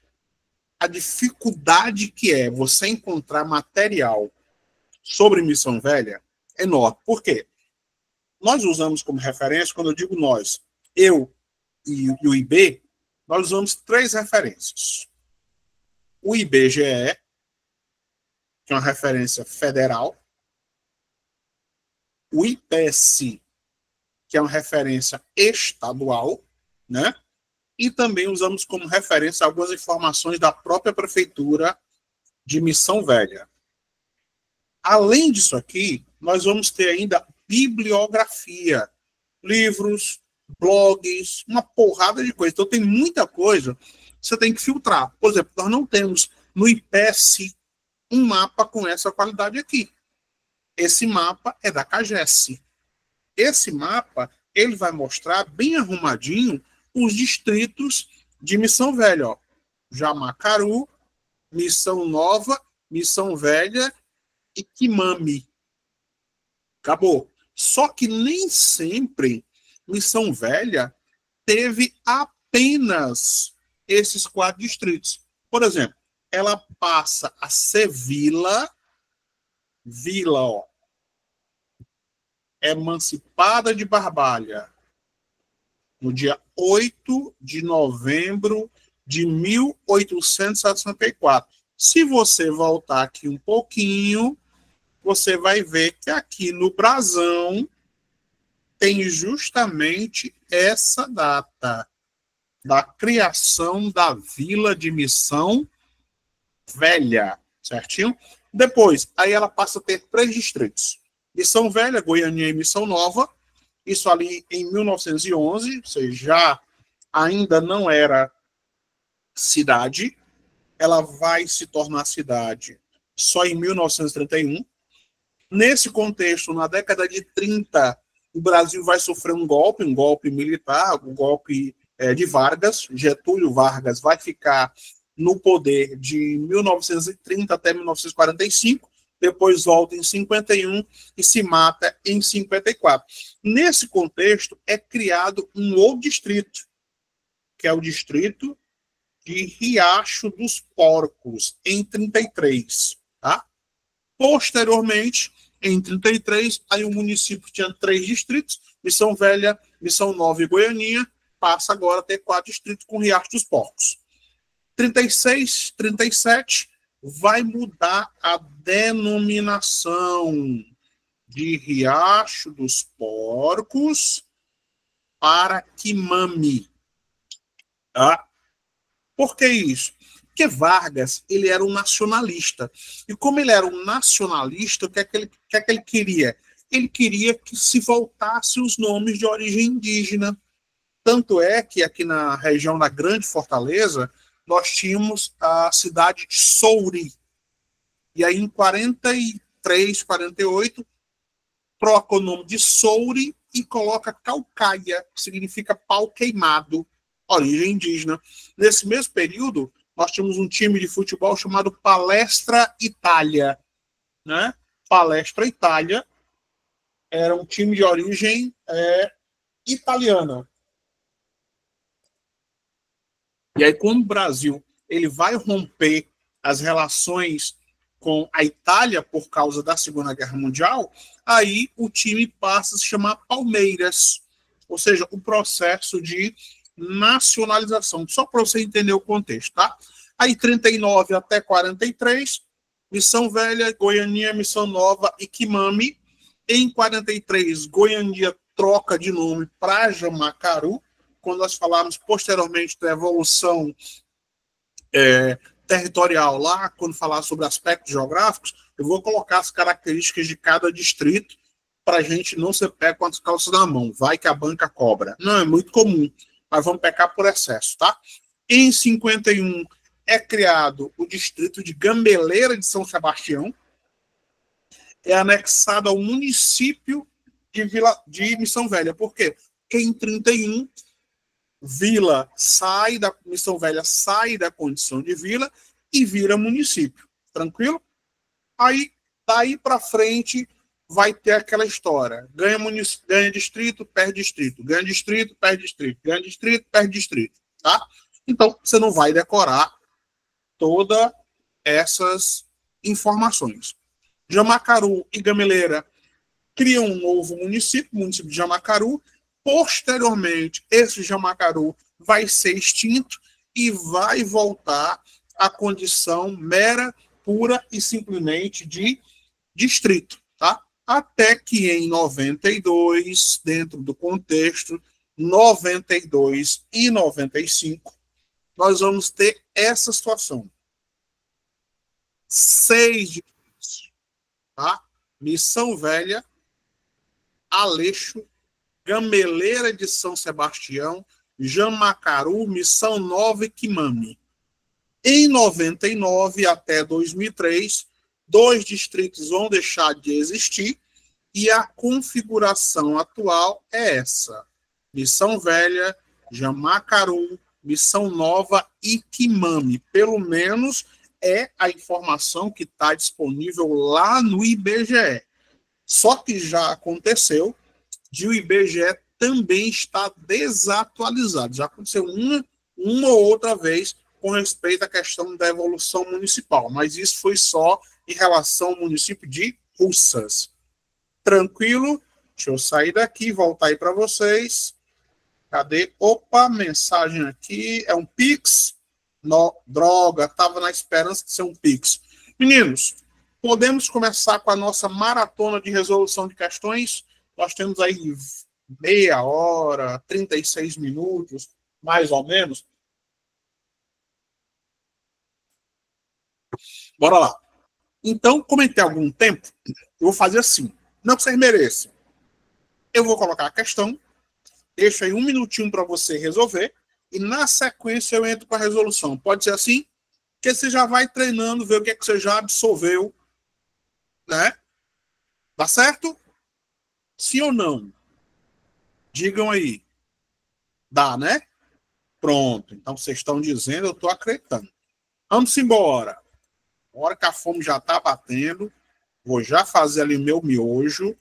A: a dificuldade que é você encontrar material sobre Missão Velha é enorme. Por quê? Nós usamos como referência, quando eu digo nós, eu e o IB, nós usamos 3 referências. O IBGE, que é uma referência federal, o IPEC, que é uma referência estadual, né? E também usamos como referência algumas informações da própria prefeitura de Missão Velha. Além disso aqui, nós vamos ter ainda bibliografia, livros, blogs, uma porrada de coisa. Então tem muita coisa que você tem que filtrar. Por exemplo, nós não temos no IPEC um mapa com essa qualidade aqui. Esse mapa é da CAGES. Esse mapa, ele vai mostrar bem arrumadinho os distritos de Missão Velha. Ó. Jamacaru, Missão Nova, Missão Velha e Quimame. Acabou. Só que nem sempre Missão Velha teve apenas esses 4 distritos. Por exemplo, ela passa a ser vila, ó, emancipada de Barbalha, no dia 8 de novembro de 1864. Se você voltar aqui um pouquinho, você vai ver que aqui no brasão tem justamente essa data da criação da Vila de Missão Velha, certinho? Depois, aí ela passa a ter 3 distritos. Missão Velha, Goiânia e Missão Nova, isso ali em 1911, ou seja, já ainda não era cidade, ela vai se tornar cidade só em 1931. Nesse contexto, na década de 30, o Brasil vai sofrer um golpe militar, um golpe de Vargas. Getúlio Vargas vai ficar no poder de 1930 até 1945, depois volta em 51 e se mata em 54. Nesse contexto, é criado um outro distrito, que é o distrito de Riacho dos Porcos, em 33. Tá? Posteriormente, em 33, aí o município tinha 3 distritos, Missão Velha, Missão Nova e Goianinha, passa agora a ter 4 distritos com Riacho dos Porcos. 36, 37, vai mudar a denominação de Riacho dos Porcos para Quimame. Tá? Por que isso? Porque Vargas, ele era um nacionalista. E como ele era um nacionalista, o que é que ele queria? Ele queria que se voltasse os nomes de origem indígena. Tanto é que aqui na região da Grande Fortaleza, nós tínhamos a cidade de Souri. E aí, em 43, 48, troca o nome de Souri e coloca Caucaia, que significa pau queimado, origem indígena. Nesse mesmo período, nós tínhamos um time de futebol chamado Palestra Itália. Né? Palestra Itália era um time de origem italiana. E aí, quando o Brasil ele vai romper as relações com a Itália por causa da Segunda Guerra Mundial, aí o time passa a se chamar Palmeiras. Ou seja, o processo de nacionalização. Só para você entender o contexto, tá? Aí 39 até 43, Missão Velha, Goianinha, Missão Nova e Quimame. Em 43, Goianinha troca de nome para Jamacaru. Quando nós falarmos posteriormente da evolução territorial lá, quando falar sobre aspectos geográficos, eu vou colocar as características de cada distrito para a gente não ser pé com as calças na mão. Vai que a banca cobra. Não, é muito comum, mas vamos pecar por excesso, tá? Em 51 é criado o distrito de Gambeleira de São Sebastião, é anexado ao município de Missão Velha. Por quê? Porque em 31 Vila sai da Missão Velha, sai da condição de vila e vira município. Tranquilo? Aí, daí para frente, vai ter aquela história. Ganha distrito, perde distrito. Ganha distrito, perde distrito. Ganha distrito, perde distrito. Tá? Então, você não vai decorar todas essas informações. Jamacaru e Gameleira criam um novo município, o município de Jamacaru. Posteriormente, esse Jamacaru vai ser extinto e vai voltar à condição mera, pura e simplesmente de distrito, tá? Até que em 92, dentro do contexto 92 e 95, nós vamos ter essa situação. 6 distritos, tá? Missão Velha, Aleixo, Gameleira de São Sebastião, Jamacaru, Missão Nova e Quimame. Em 99 até 2003, 2 distritos vão deixar de existir e a configuração atual é essa: Missão Velha, Jamacaru, Missão Nova e Quimame. Pelo menos é a informação que está disponível lá no IBGE. Só que já aconteceu de o IBGE também está desatualizado. Já aconteceu uma ou outra vez com respeito à questão da evolução municipal, mas isso foi só em relação ao município de Russas. Tranquilo? Deixa eu sair daqui, voltar aí para vocês. Cadê? Opa, mensagem aqui. É um Pix? No, droga, estava na esperança de ser um Pix. Meninos, podemos começar com a nossa maratona de resolução de questões? Nós temos aí meia hora, 36 minutos, mais ou menos. Bora lá. Então, como tem algum tempo, eu vou fazer assim. Não que vocês mereçam. Eu vou colocar a questão, deixo aí um minutinho para você resolver, e na sequência eu entro com a resolução. Pode ser assim? Porque você já vai treinando, ver o que é que você já absorveu, né? Tá certo? Sim ou não? Digam aí. Dá, né? Pronto. Então vocês estão dizendo, eu estou acreditando. Vamos embora. A hora que a fome já está batendo, vou já fazer ali meu miojo.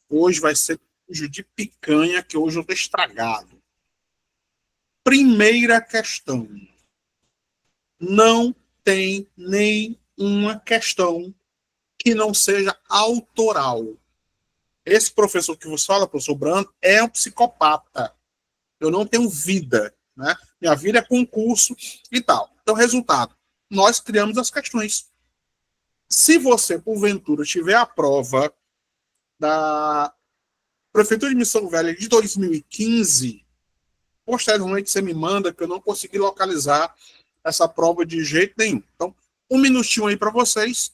A: Hoje vai ser miojo de picanha, que hoje eu estou estragado. Primeira questão. Não tem nenhuma questão que não seja autoral. Esse professor que vos fala, professor Brando, é um psicopata. Eu não tenho vida, né? Minha vida é concurso e tal. Então, resultado, nós criamos as questões. Se você, porventura, tiver a prova da Prefeitura de Missão Velha de 2015, posteriormente você me manda, que eu não consegui localizar essa prova de jeito nenhum. Então, um minutinho aí para vocês.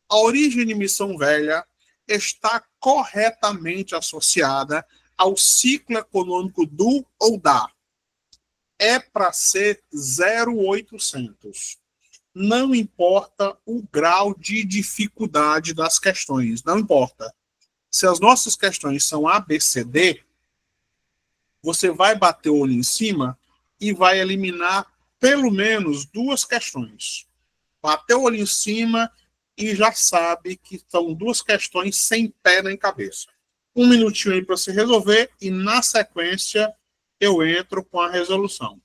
A: A origem de Missão Velha está corretamente associada ao ciclo econômico do ou da. É para ser 0,800. Não importa o grau de dificuldade das questões, não importa. Se as nossas questões são A, B, C, D, você vai bater o olho em cima e vai eliminar pelo menos 2 questões. Bateu o olho em cima e já sabe que são 2 questões sem pé nem cabeça. Um minutinho aí para você resolver e, na sequência, eu entro com a resolução.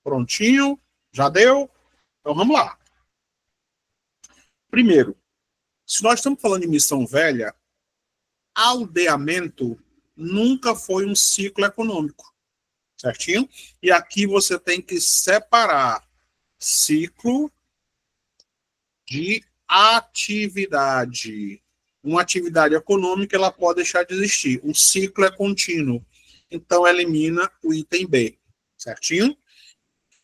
A: Prontinho? Já deu? Então vamos lá. Primeiro, se nós estamos falando de missão velha, aldeamento nunca foi um ciclo econômico, certinho? E aqui você tem que separar ciclo de atividade. Uma atividade econômica, ela pode deixar de existir. Um ciclo é contínuo. Então, elimina o item B, certinho?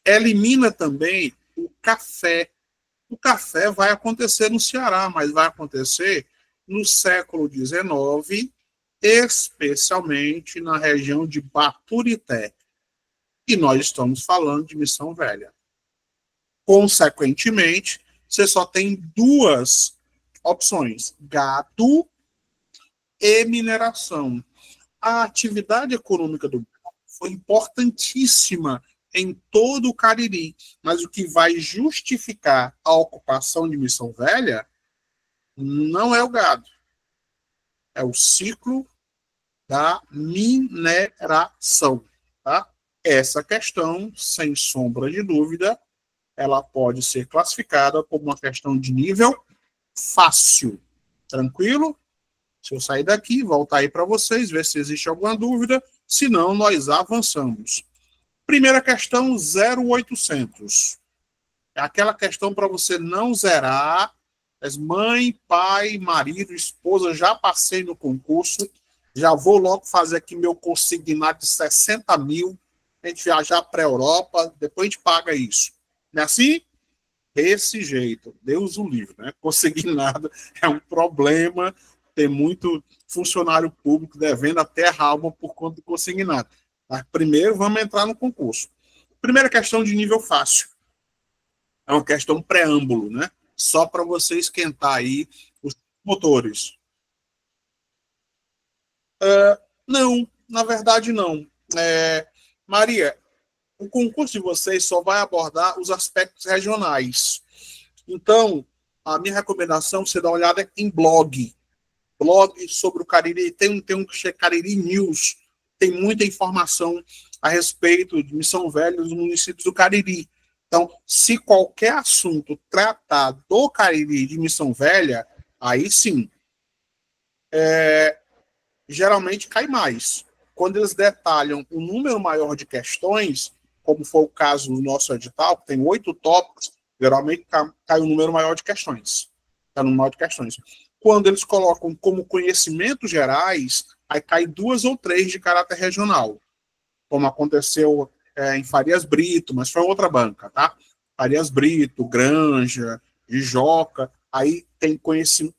A: Elimina também o café. O café vai acontecer no Ceará, mas vai acontecer no século XIX, especialmente na região de Baturité. E nós estamos falando de Missão Velha. Consequentemente, você só tem duas opções: gado e mineração. A atividade econômica do gado foi importantíssima em todo o Cariri, mas o que vai justificar a ocupação de Missão Velha não é o gado, é o ciclo da mineração. Tá? Essa questão, sem sombra de dúvida, ela pode ser classificada como uma questão de nível fácil. Tranquilo? Se eu sair daqui, voltar aí para vocês, ver se existe alguma dúvida. Se não, nós avançamos. Primeira questão, 0800. É aquela questão para você não zerar. As mãe, pai, marido, esposa, já passei no concurso. Já vou logo fazer aqui meu consignado de 60 mil. A gente viajar para a Europa, depois a gente paga isso. Não é assim? Desse jeito. Deus o livre, né? Consignado é um problema. Tem muito funcionário público devendo até a alma por conta do consignado. Mas primeiro vamos entrar no concurso. Primeira questão de nível fácil. É uma questão preâmbulo, né? Só para você esquentar aí os motores. Não, na verdade não. Maria, o concurso de vocês só vai abordar os aspectos regionais. Então, a minha recomendação é você dar uma olhada em blog sobre o Cariri. Tem um que é Cariri News, tem muita informação a respeito de Missão Velha dos municípios do Cariri. Então, se qualquer assunto tratar do Cariri de Missão Velha, aí sim, geralmente cai mais. Quando eles detalham um número maior de questões, como foi o caso no nosso edital, que tem 8 tópicos, geralmente cai um número maior de questões. Cai um número maior de questões. Quando eles colocam como conhecimentos gerais, aí cai 2 ou 3 de caráter regional, como aconteceu em Farias Brito, mas foi outra banca, tá? Farias Brito, Granja, Ijoca, aí tem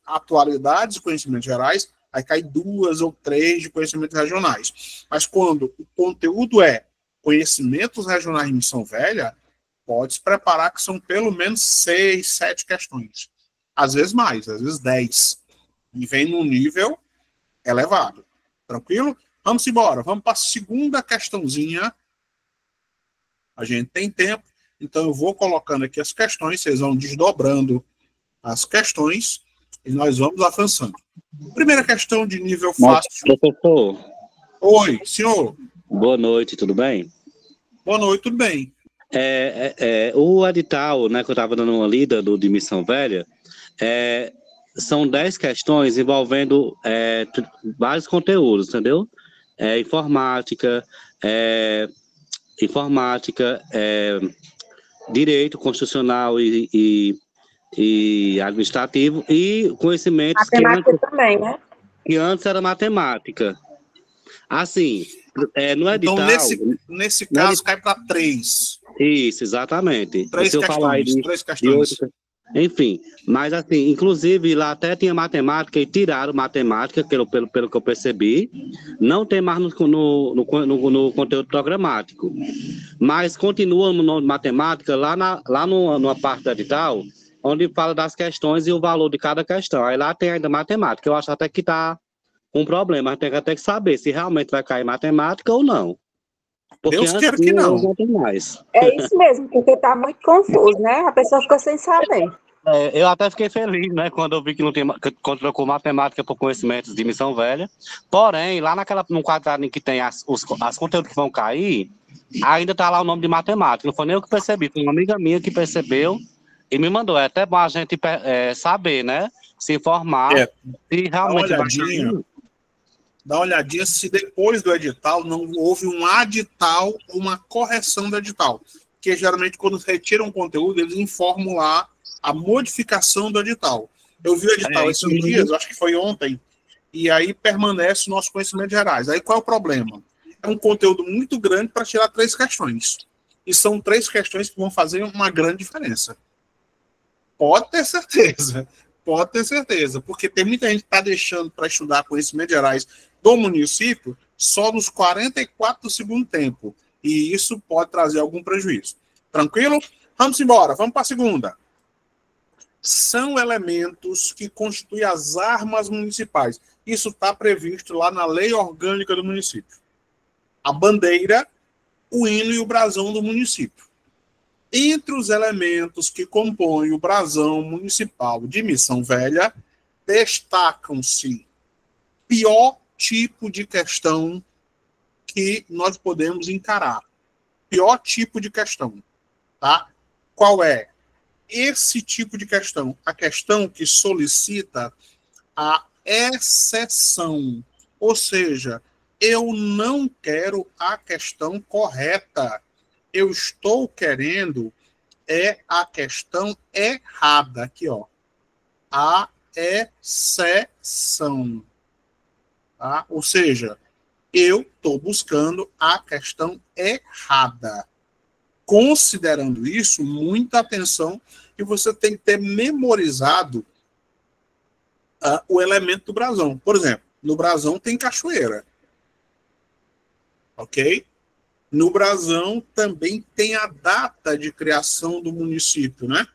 A: atualidades e conhecimentos gerais, aí cai 2 ou 3 de conhecimentos regionais. Mas quando o conteúdo é conhecimentos regionais de Missão Velha, pode se preparar que são pelo menos 6, 7 questões. Às vezes mais, às vezes 10. E vem num nível elevado. Tranquilo? Vamos embora. Vamos para a segunda questãozinha. A gente tem tempo, então eu vou colocando aqui as questões, vocês vão desdobrando as questões e nós vamos avançando. Primeira questão de nível fácil.
B: Professor.
A: Oi, senhor.
B: Boa noite, tudo bem?
A: Boa noite, tudo bem.
B: O edital, né, que eu estava dando uma lida de Missão Velha, são 10 questões envolvendo vários conteúdos, entendeu? Informática, direito constitucional e administrativo e conhecimentos
C: matemática também, né?
B: Que antes era matemática. Assim, no edital...
A: Então, nesse caso, cai para 3.
B: Isso, exatamente.
A: 3 questões.
B: Enfim, mas assim, inclusive lá até tinha matemática e tiraram matemática, pelo que eu percebi, não tem mais no conteúdo programático, mas continua no matemática lá numa parte do edital, onde fala das questões e o valor de cada questão, aí lá tem ainda matemática, eu acho até que está um problema, tem até que saber se realmente vai cair matemática ou não. Porque
A: Deus queira que não.
B: Não tem mais.
C: É isso mesmo, porque tá muito confuso, né? A pessoa ficou sem saber.
B: Eu até fiquei feliz, né, quando eu vi que quando trocou matemática por conhecimentos de Missão Velha. Porém, lá no quadradinho que tem as conteúdos que vão cair, ainda tá lá o nome de matemática. Não foi nem eu que percebi, foi uma amiga minha que percebeu e me mandou. É até bom a gente saber, né? Se informar se realmente vai cair.
A: Dá uma olhadinha se depois do edital não houve um adital ou uma correção do edital. Porque geralmente quando retiram conteúdo, eles informam lá a modificação do edital. Eu vi o edital esses dias, acho que foi ontem, e aí permanece o nosso conhecimento gerais. Aí qual é o problema? É um conteúdo muito grande para tirar 3 questões. E são 3 questões que vão fazer uma grande diferença. Pode ter certeza. Pode ter certeza. Porque tem muita gente que está deixando para estudar conhecimentos gerais do município só nos 44 do segundo tempo. E isso pode trazer algum prejuízo. Tranquilo? Vamos embora. Vamos para a segunda. São elementos que constituem as armas municipais. Isso está previsto lá na lei orgânica do município. A bandeira, o hino e o brasão do município. Entre os elementos que compõem o brasão municipal de Missão Velha, destacam-se pior tipo de questão que nós podemos encarar. Pior tipo de questão. Tá? Qual é? Esse tipo de questão, a questão que solicita a exceção, ou seja, eu não quero a questão correta, eu estou querendo a questão errada, aqui, ó, a exceção, tá? Ou seja, eu estou buscando a questão errada. Considerando isso, muita atenção, que você tem que ter memorizado o elemento do brasão. Por exemplo, no brasão tem cachoeira. Ok? No brasão também tem a data de criação do município, né?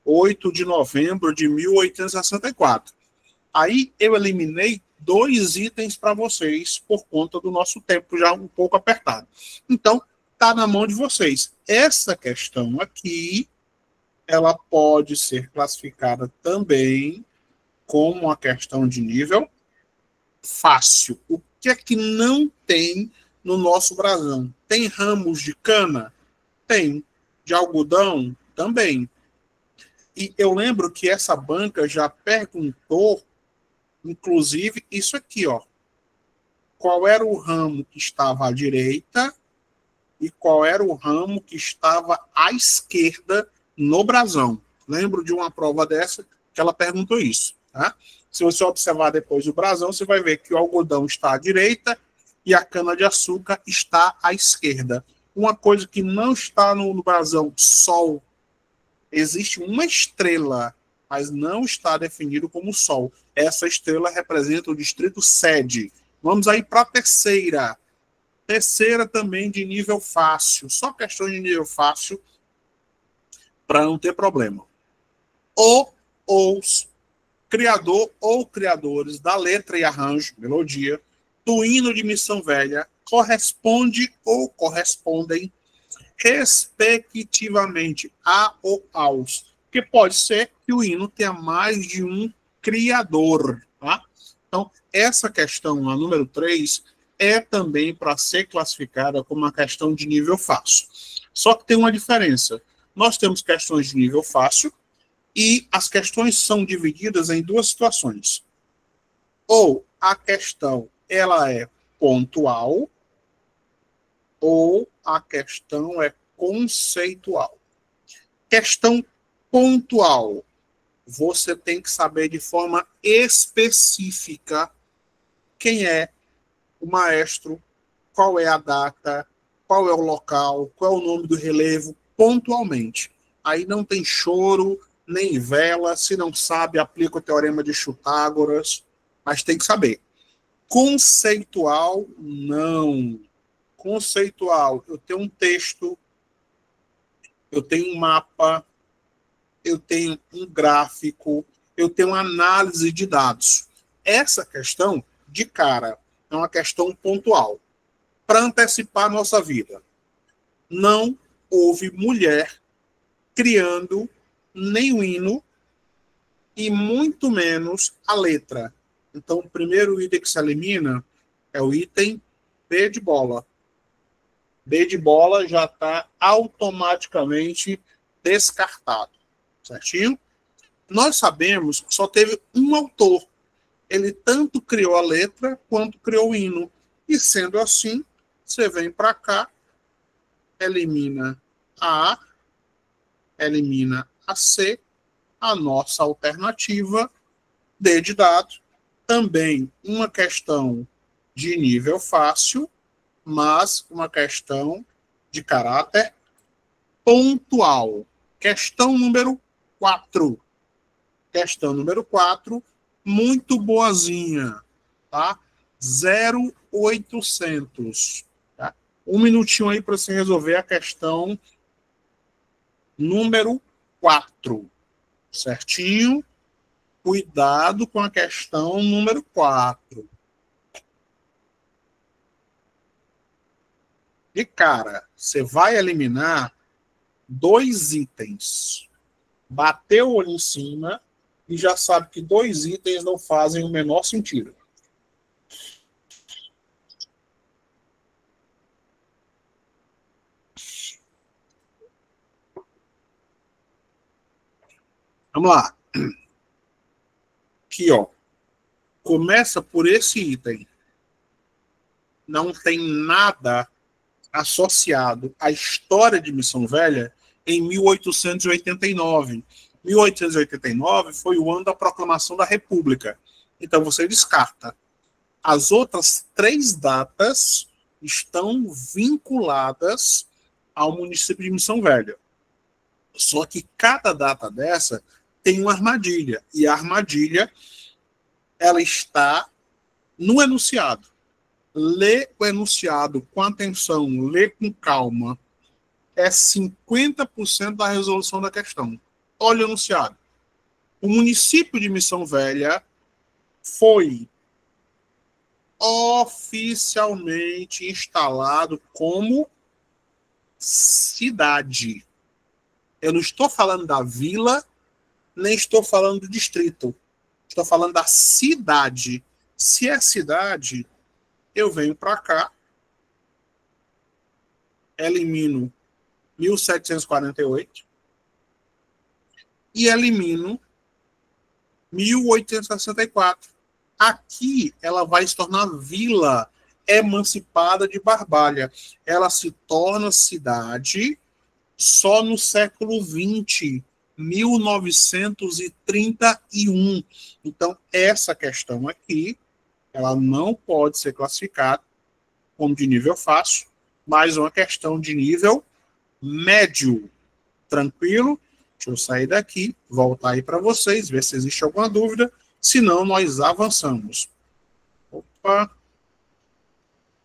A: 8 de novembro de 1864. Aí eu eliminei 2 itens para vocês por conta do nosso tempo já um pouco apertado. Então, está na mão de vocês. Essa questão aqui, ela pode ser classificada também como uma questão de nível fácil. O que é que não tem no nosso brasão? Tem ramos de cana? Tem. De algodão? Também. E eu lembro que essa banca já perguntou, inclusive, isso aqui, ó. Qual era o ramo que estava à direita e qual era o ramo que estava à esquerda no brasão. Lembro de uma prova dessa que ela perguntou isso. Tá? Se você observar depois o brasão, você vai ver que o algodão está à direita e a cana-de-açúcar está à esquerda. Uma coisa que não está no brasão, sol. Existe uma estrela, mas não está definido como sol. Essa estrela representa o distrito sede. Vamos aí para a terceira. Terceira também de nível fácil. Só questão de nível fácil para não ter problema. Os criador ou criadores da letra e arranjo, melodia, do hino de Missão Velha corresponde ou correspondem respectivamente a ou aos. Porque pode ser que o hino tenha mais de um criador. Tá? Então, essa questão, a número 3, é também para ser classificada como uma questão de nível fácil. Só que tem uma diferença. Nós temos questões de nível fácil e as questões são divididas em 2 situações. Ou a questão ela é pontual ou a questão é conceitual. Questão pontual. Você tem que saber de forma específica quem é o maestro, qual é a data, qual é o local, qual é o nome do relevo, pontualmente. Aí não tem choro, nem vela. Se não sabe, aplica o teorema de Chutágoras, mas tem que saber. Conceitual, não. Conceitual, eu tenho um texto, eu tenho um mapa, eu tenho um gráfico, eu tenho análise de dados. Essa questão, de cara, é uma questão pontual. Para antecipar a nossa vida, não houve mulher criando nem o hino e muito menos a letra. Então, o primeiro item que se elimina é o item B de bola. B de bola já está automaticamente descartado. Certinho? Nós sabemos que só teve um autor. Ele tanto criou a letra quanto criou o hino. E sendo assim, você vem para cá, elimina a A, elimina a C, a nossa alternativa, D de dado. Também uma questão de nível fácil, mas uma questão de caráter pontual. Questão número 4. Questão número 4, muito boazinha, tá? 0,800. Tá? Um minutinho aí para você resolver a questão número 4. Certinho? Cuidado com a questão número 4. De cara, você vai eliminar 2 itens. Bateu o olho em cima e já sabe que 2 itens não fazem o menor sentido. Vamos lá. Aqui, ó. Começa por esse item. Não tem nada associado à história de Missão Velha em 1889. 1889 foi o ano da proclamação da República. Então você descarta. As outras 3 datas estão vinculadas ao município de Missão Velha. Só que cada data dessa tem uma armadilha. E a armadilha, ela está no enunciado. Lê o enunciado com atenção, lê com calma. É 50% da resolução da questão. Olha o enunciado. O município de Missão Velha foi oficialmente instalado como cidade. Eu não estou falando da vila, nem estou falando do distrito. Estou falando da cidade. Se é cidade, eu venho para cá, elimino 1748 e elimino 1864. Aqui ela vai se tornar vila emancipada de Barbalha. Ela se torna cidade só no século XX, 1931. Então, essa questão aqui, ela não pode ser classificada como de nível fácil, mas uma questão de nível médio. Tranquilo? Deixa eu sair daqui, voltar aí para vocês, ver se existe alguma dúvida. Senão, nós avançamos. Opa!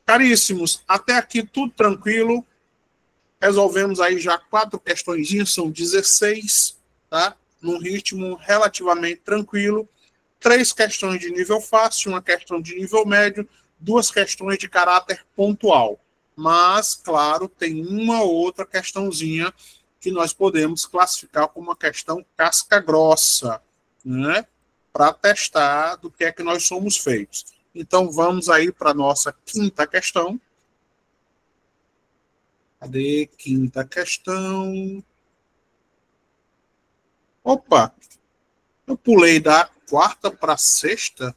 A: Caríssimos, até aqui tudo tranquilo. Resolvemos aí já 4 questõezinhas, são 16, tá? Num ritmo relativamente tranquilo. 3 questões de nível fácil, uma questão de nível médio, 2 questões de caráter pontual. Mas, claro, tem uma outra questãozinha que nós podemos classificar como uma questão casca grossa, né? Para testar do que é que nós somos feitos. Então, vamos aí para a nossa 5ª questão. Cadê? 5ª questão. Opa! Eu pulei da 4ª para a 6ª.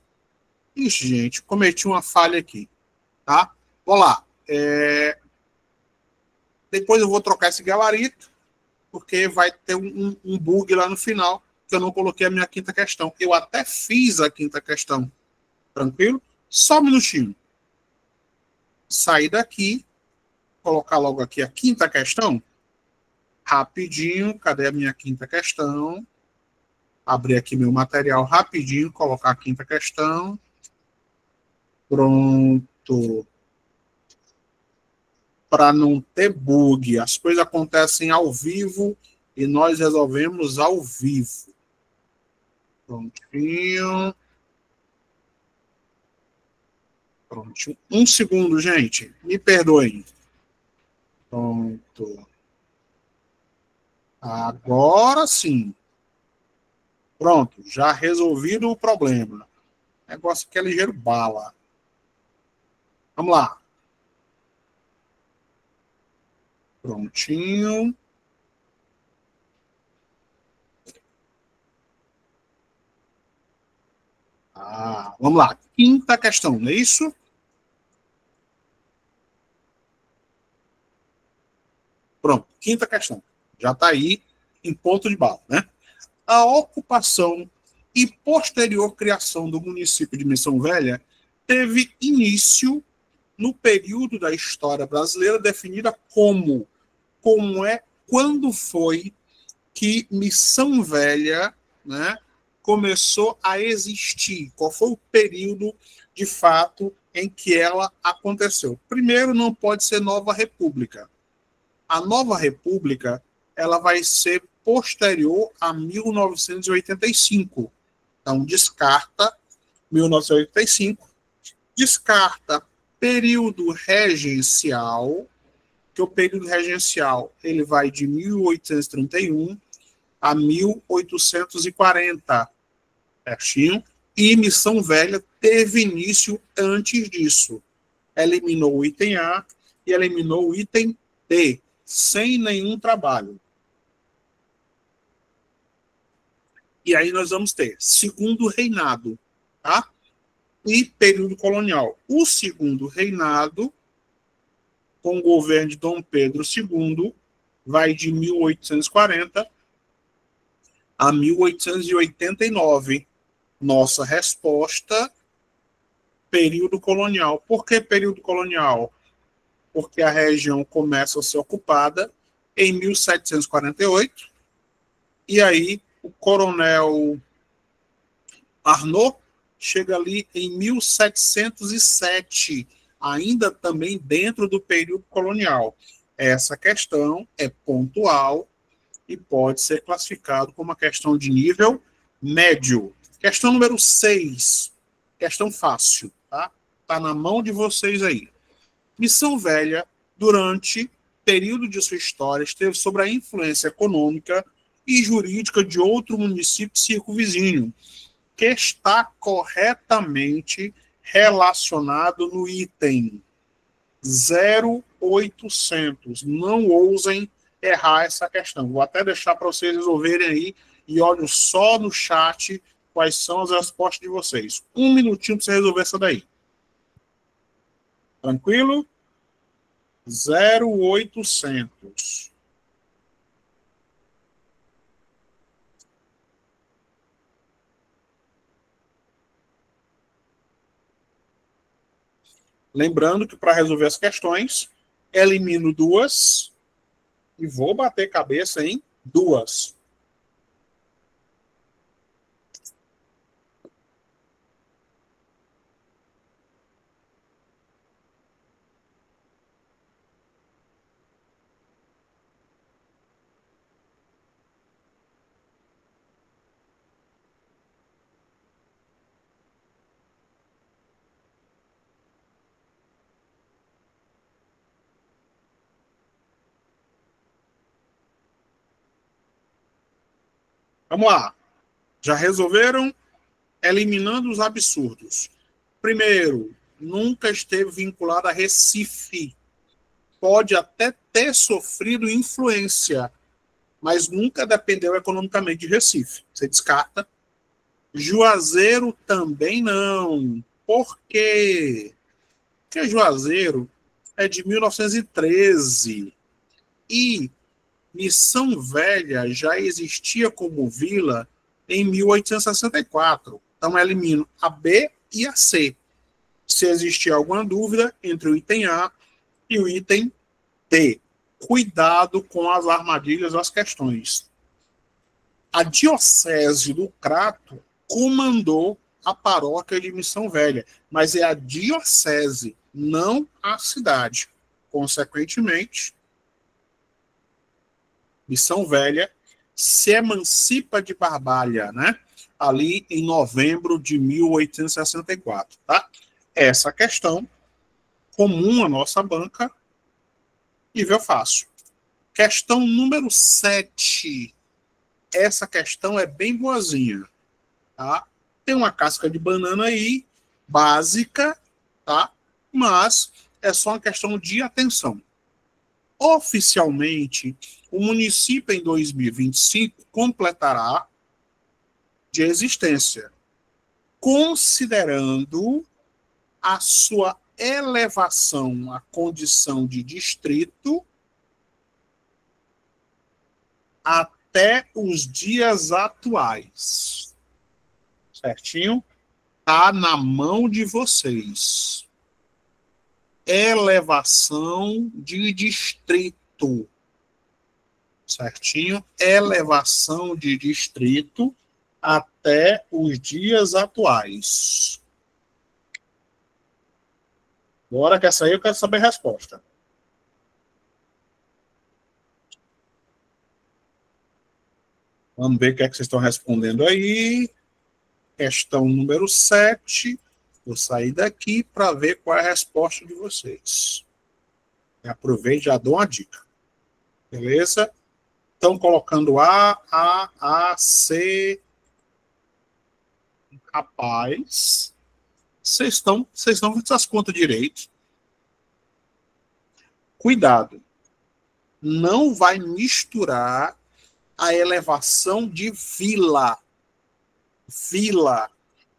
A: Ixi, gente, cometi uma falha aqui. Tá? Vamos lá. Depois eu vou trocar esse gabarito, porque vai ter um bug lá no final, que eu não coloquei a minha 5ª questão. Eu até fiz a 5ª questão. Tranquilo? Só um minutinho. Sair daqui, colocar logo aqui a 5ª questão. Rapidinho, cadê a minha 5ª questão? Abrir aqui meu material rapidinho, colocar a 5ª questão. Pronto. Para não ter bug. As coisas acontecem ao vivo e nós resolvemos ao vivo. Prontinho. Pronto. Um segundo, gente. Me perdoem. Pronto. Agora sim. Pronto. Já resolvido o problema. O negócio aqui é ligeiro bala. Vamos lá. Prontinho. Vamos lá. Quinta questão, não é isso? Pronto, quinta questão. Já está aí em ponto de bala, né? A ocupação e posterior criação do município de Missão Velha teve início no período da história brasileira definida quando foi que Missão Velha, né, começou a existir? Qual foi o período, de fato, em que ela aconteceu? Primeiro, não pode ser Nova República. A Nova República ela vai ser posterior a 1985. Então, descarta 1985, descarta período regencial, que o período regencial ele vai de 1831 a 1840, certinho? E Missão Velha teve início antes disso. Eliminou o item A e eliminou o item D, sem nenhum trabalho. E aí nós vamos ter segundo reinado, tá? E período colonial. O segundo reinado, com o governo de Dom Pedro II, vai de 1840 a 1889. Nossa resposta, período colonial. Por que período colonial? Porque a região começa a ser ocupada em 1748, e aí o coronel Arnaud chega ali em 1707, ainda também dentro do período colonial. Essa questão é pontual e pode ser classificado como uma questão de nível médio. Questão número 6, questão fácil, tá? Tá na mão de vocês aí. Missão Velha, durante período de sua história, esteve sob a influência econômica e jurídica de outro município circunvizinho, que está corretamente relacionado no item 0800. Não ousem errar essa questão. Vou até deixar para vocês resolverem aí e olhem só no chat quais são as respostas de vocês. 1 minutinho para você resolver essa daí. Tranquilo? 0800. Lembrando que para resolver as questões, elimino duas e vou bater cabeça em duas. Vamos lá. Já resolveram? Eliminando os absurdos. Primeiro, nunca esteve vinculado a Recife. Pode até ter sofrido influência, mas nunca dependeu economicamente de Recife. Você descarta. Juazeiro também não. Por quê? Porque Juazeiro é de 1913 e Missão Velha já existia como vila em 1864. Então, elimino a B e a C. Se existir alguma dúvida entre o item A e o item D. Cuidado com as armadilhas das questões. A Diocese do Crato comandou a paróquia de Missão Velha, mas é a diocese, não a cidade. Consequentemente, Missão Velha se emancipa de Barbalha, né? Ali em novembro de 1864, tá? Essa questão, comum à nossa banca, nível fácil. Questão número 7. Essa questão é bem boazinha, tá? Tem uma casca de banana aí, básica, tá? Mas é só uma questão de atenção. Oficialmente, o município em 2025 completará de existência, considerando a sua elevação à condição de distrito até os dias atuais. Certinho? Está na mão de vocês. Elevação de distrito. Certinho? Elevação de distrito até os dias atuais. Agora que essa aí eu quero saber a resposta. Vamos ver o que é que vocês estão respondendo aí. Questão número 7. Vou sair daqui para ver qual é a resposta de vocês. Aproveite e já dou uma dica. Beleza? Estão colocando A, C. Rapaz, vocês estão fazendo essas contas direito. Cuidado. Não vai misturar a elevação de vila.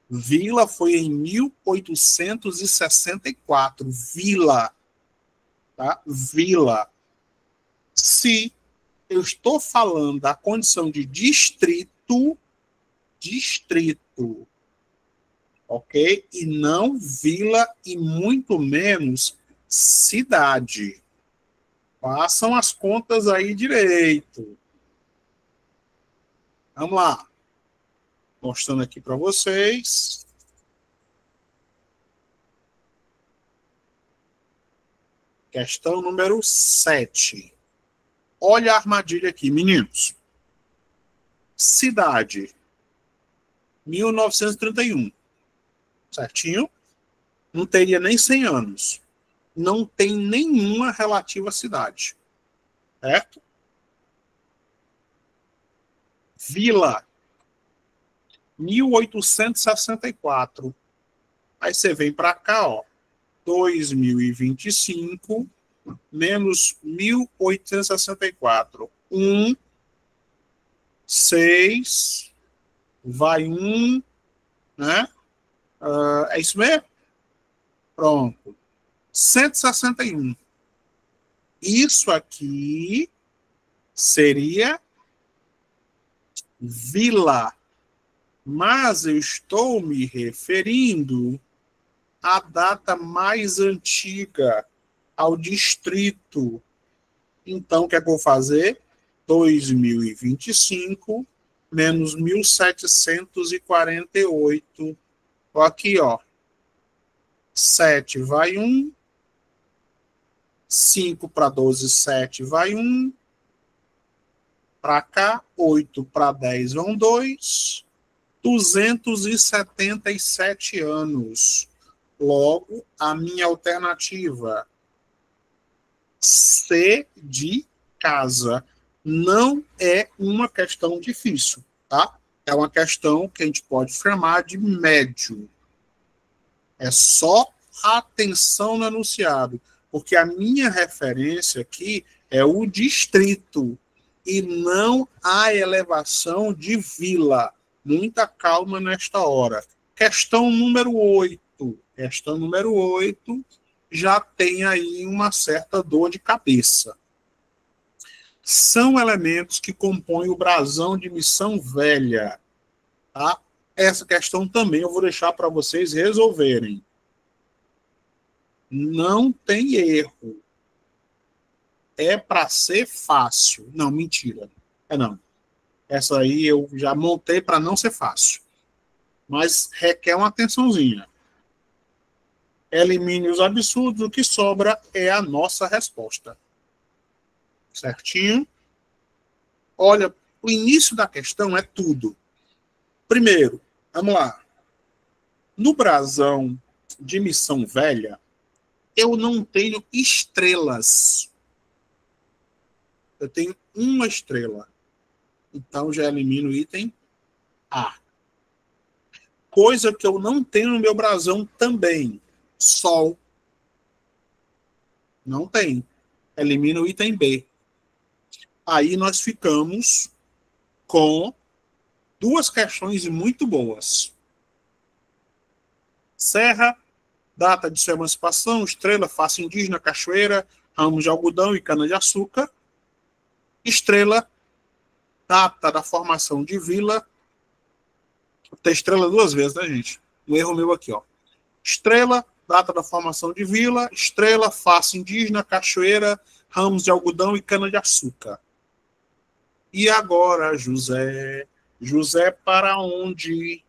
A: Vila foi em 1864. Vila. Tá? Vila. Se eu estou falando da condição de distrito, ok? E não vila e muito menos cidade. Façam as contas aí direito. Vamos lá. Mostrando aqui para vocês. Questão número 7. Olha a armadilha aqui, meninos. Cidade. 1931. Certinho? Não teria nem 100 anos. Não tem nenhuma relativa à cidade. Certo? Vila. 1864. Aí você vem para cá, ó. 2025 menos 1864. 6, vai 1, né? É isso mesmo? Pronto. 161. Isso aqui seria vila. Mas eu estou me referindo à data mais antiga, ao distrito. Então, o que é que eu vou fazer? 2025 menos 1748. Aqui, ó. 7 vai 1. 5 para 12, 7 vai 1. Para cá, 8 para 10 vão 2. 277 anos. Logo, a minha alternativa C de casa. Não é uma questão difícil, tá? É uma questão que a gente pode chamar de médio. É só atenção no enunciado, porque a minha referência aqui é o distrito e não a elevação de vila. Muita calma nesta hora. Questão número 8. Questão número 8 já tem aí uma certa dor de cabeça. São elementos que compõem o brasão de Missão Velha. Tá? Essa questão também eu vou deixar para vocês resolverem. Não tem erro. É para ser fácil. Não, mentira. Não. Essa aí eu já montei para não ser fácil. Mas requer uma atençãozinha. Elimine os absurdos, o que sobra é a nossa resposta. Certinho? Olha, o início da questão é tudo. Primeiro, vamos lá. No brasão de Missão Velha, eu não tenho estrelas. Eu tenho uma estrela. Então, já elimino o item A. Coisa que eu não tenho no meu brasão também. Sol. Não tem. Elimina o item B. Aí nós ficamos com duas questões muito boas. Serra, data de sua emancipação, estrela, face indígena, cachoeira, ramos de algodão e cana-de-açúcar. Estrela, data da formação de vila. Tem estrela duas vezes, né, gente? Um erro meu aqui, ó. Estrela, data da formação de vila. Estrela, face indígena, cachoeira, ramos de algodão e cana-de-açúcar. E agora, José? José para onde?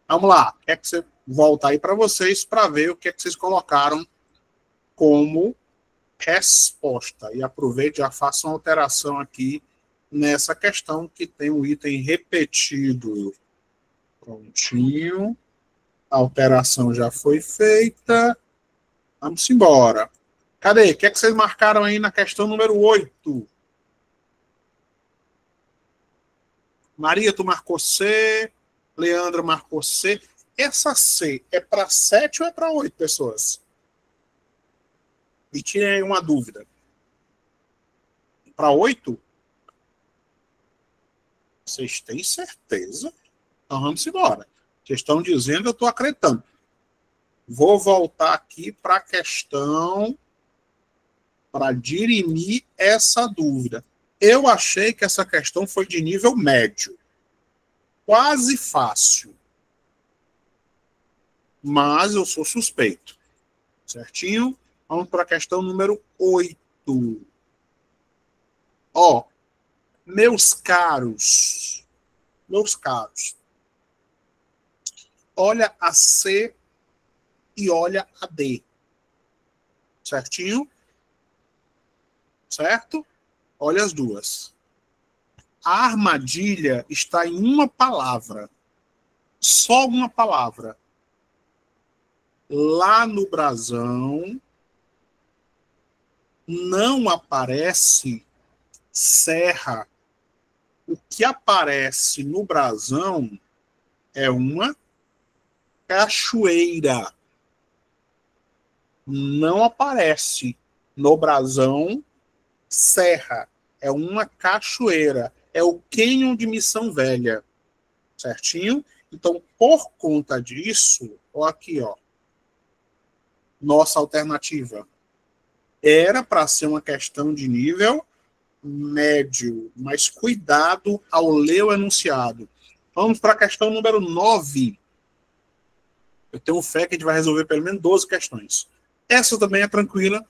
A: Vamos lá. Quer que você volta aí para vocês para ver o que é que vocês colocaram como resposta. E aproveite, já faça uma alteração aqui nessa questão que tem um item repetido. Prontinho. A alteração já foi feita. Vamos embora. Cadê? O que é que vocês marcaram aí na questão número 8? Maria, tu marcou C. Leandra marcou C. Essa C é para 7 ou é para 8 pessoas? E tinha aí uma dúvida. Para 8? Vocês têm certeza? Então vamos embora. Vocês estão dizendo, eu estou acreditando. Vou voltar aqui para a questão para dirimir essa dúvida. Eu achei que essa questão foi de nível médio. Quase fácil. Mas eu sou suspeito. Certinho? Vamos para a questão número 8. Ó, meus caros, olha a C e olha a D. Certinho? Certo? Olha as duas. A armadilha está em uma palavra. Só uma palavra. Lá no brasão não aparece serra. O que aparece no brasão é uma cachoeira. Não aparece no brasão serra. É uma cachoeira. É o cânion de Missão Velha. Certinho? Então, por conta disso, ó aqui, ó. Nossa alternativa. Era para ser uma questão de nível médio, mas cuidado ao ler o enunciado. Vamos para a questão número 9. Eu tenho fé que a gente vai resolver pelo menos 12 questões. Essa também é tranquila.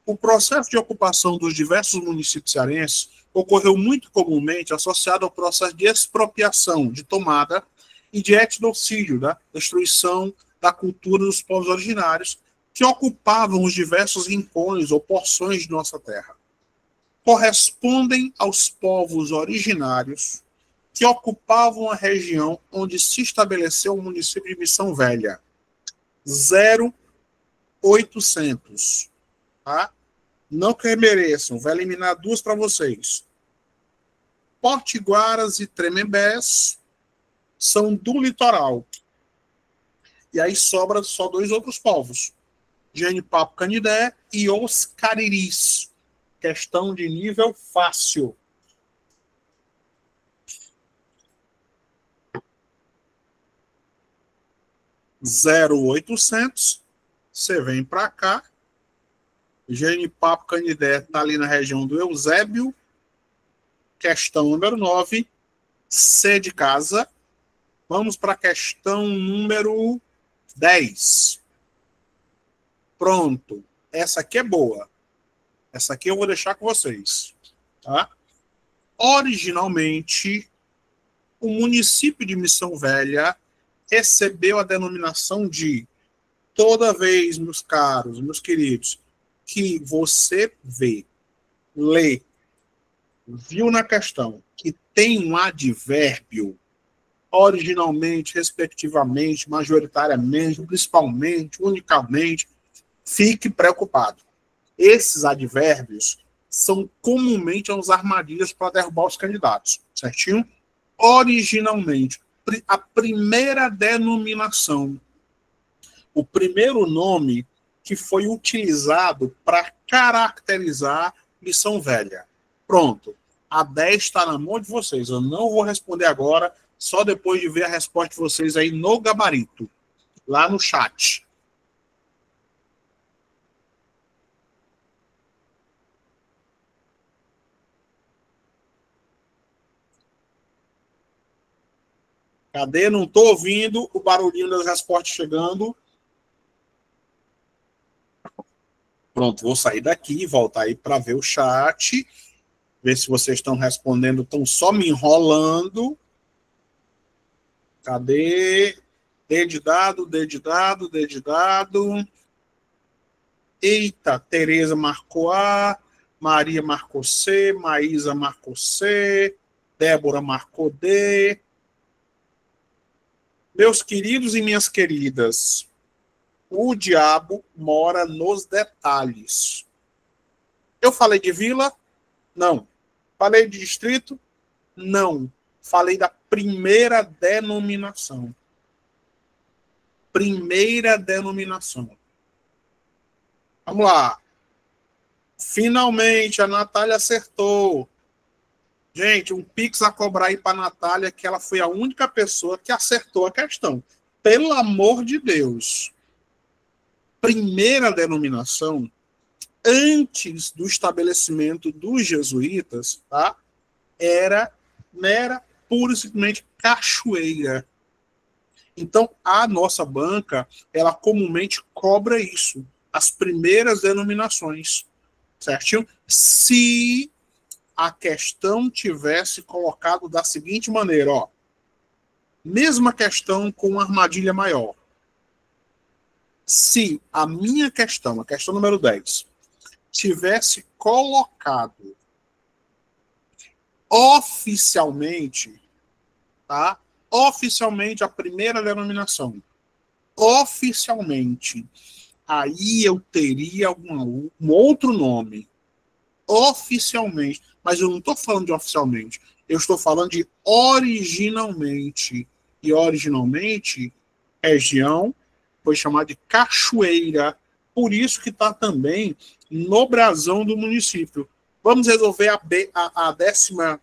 A: O processo de ocupação dos diversos municípios cearenses ocorreu muito comumente associado ao processo de expropriação, de tomada e de etnocídio, da destruição da cultura dos povos originários que ocupavam os diversos rincões ou porções de nossa terra. Correspondem aos povos originários que ocupavam a região onde se estabeleceu o município de Missão Velha. 0800. Tá? Não que mereçam, vai eliminar duas para vocês. Potiguaras e Tremembés são do litoral. E aí sobra só dois outros povos. Genipapo Canidé e os Cariris. Questão de nível fácil. Zero 800. Você vem para cá. Genipapo Canidé está ali na região do Eusébio. Questão número 9. C de casa. Vamos para a questão número 10. Pronto. Essa aqui é boa. Essa aqui eu vou deixar com vocês. Tá? Originalmente, o município de Missão Velha recebeu a denominação de toda vez, meus caros, meus queridos, que você vê, lê, viu na questão que tem um advérbio originalmente, respectivamente, majoritariamente, principalmente, unicamente, fique preocupado. Esses advérbios são comumente as armadilhas para derrubar os candidatos, certinho? Originalmente, a primeira denominação, o primeiro nome que foi utilizado para caracterizar Missão Velha. Pronto. A 10 está na mão de vocês. Eu não vou responder agora, só depois de ver a resposta de vocês aí no gabarito, lá no chat. Cadê? Não estou ouvindo o barulhinho das respostas chegando. Pronto, vou sair daqui e voltar aí para ver o chat. Ver se vocês estão respondendo, estão só me enrolando. Cadê? D de dado, D de dado, D de dado. Eita, Tereza marcou A, Maria marcou C, Maísa marcou C, Débora marcou D. Meus queridos e minhas queridas, o diabo mora nos detalhes. Eu falei de vila? Não. Falei de distrito? Não. Falei da primeira denominação. Primeira denominação. Vamos lá. Finalmente, a Natália acertou. Gente, um pix a cobrar aí para a Natália, que ela foi a única pessoa que acertou a questão. Pelo amor de Deus. Primeira denominação, antes do estabelecimento dos jesuítas, tá? Era pura e simplesmente cachoeira. Então, a nossa banca, ela comumente cobra isso, as primeiras denominações, certinho? Se a questão tivesse colocado da seguinte maneira, ó, mesma questão com uma armadilha maior. Se a minha questão, a questão número 10, tivesse colocado oficialmente, tá? Oficialmente a primeira denominação, oficialmente, aí eu teria um outro nome, oficialmente, mas eu não estou falando de oficialmente, eu estou falando de originalmente, e originalmente, região foi chamada de Cachoeira, por isso que está também no brasão do município. Vamos resolver a 11ª,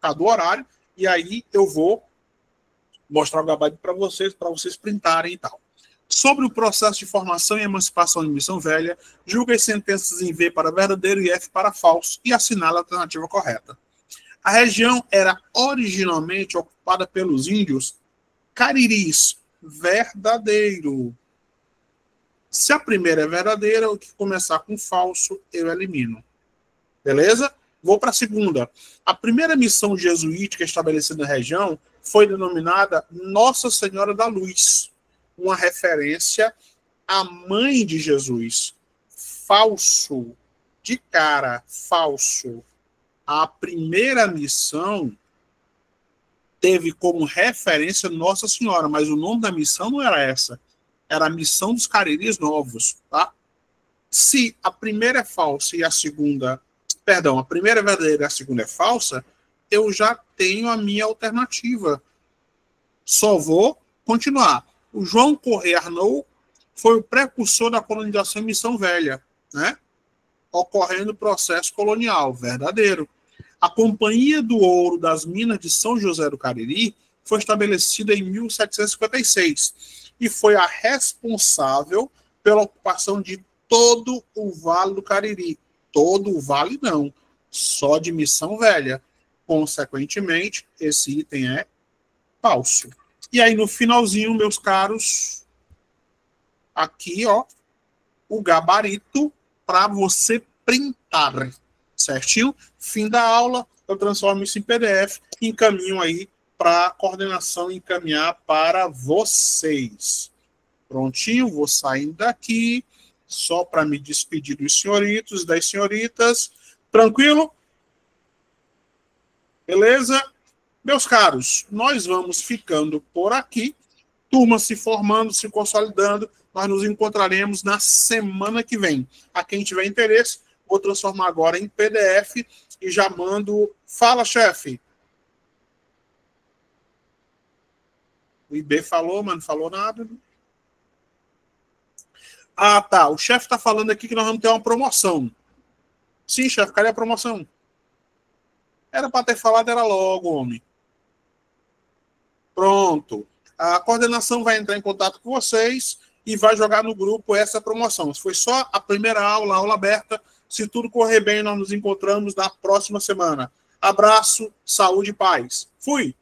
A: tá do horário, e aí eu vou mostrar o gabarito para vocês printarem e tal. Sobre o processo de formação e emancipação de Missão Velha, julga as sentenças em V para verdadeiro e F para falso e assinala a alternativa correta. A região era originalmente ocupada pelos índios cariris, verdadeiro. Se a primeira é verdadeira, o que começar com falso, eu elimino. Beleza? Vou para a segunda. A primeira missão jesuítica estabelecida na região foi denominada Nossa Senhora da Luz, uma referência à mãe de Jesus. Falso. De cara, falso. A primeira missão teve como referência Nossa Senhora, mas o nome da missão não era essa. Era a missão dos Cariris Novos, tá? Se a primeira é falsa e a segunda... Perdão, a primeira é verdadeira e a segunda é falsa, eu já tenho a minha alternativa. Só vou continuar. O João Correia Arnaud foi o precursor da colonização em Missão Velha, né? Ocorrendo o processo colonial, verdadeiro. A Companhia do Ouro das Minas de São José do Cariri foi estabelecida em 1756 e foi a responsável pela ocupação de todo o Vale do Cariri. Todo o vale não, só de Missão Velha. Consequentemente, esse item é falso. E aí no finalzinho, meus caros, aqui, ó, o gabarito para você printar, certinho? Fim da aula, eu transformo isso em PDF e encaminho aí para a coordenação encaminhar para vocês. Prontinho, vou saindo daqui, só para me despedir dos senhoritos, das senhoritas. Tranquilo? Beleza? Meus caros, nós vamos ficando por aqui. Turma se formando, se consolidando. Nós nos encontraremos na semana que vem. A quem tiver interesse, vou transformar agora em PDF e já mando... Fala, chefe. O IB falou, mas não falou nada. Ah, tá. O chefe está falando aqui que nós vamos ter uma promoção. Sim, chefe, cadê a promoção? Era para ter falado, era logo, homem. Pronto. A coordenação vai entrar em contato com vocês e vai jogar no grupo essa promoção. Foi só a primeira aula, aula aberta. Se tudo correr bem, nós nos encontramos na próxima semana. Abraço, saúde e paz. Fui!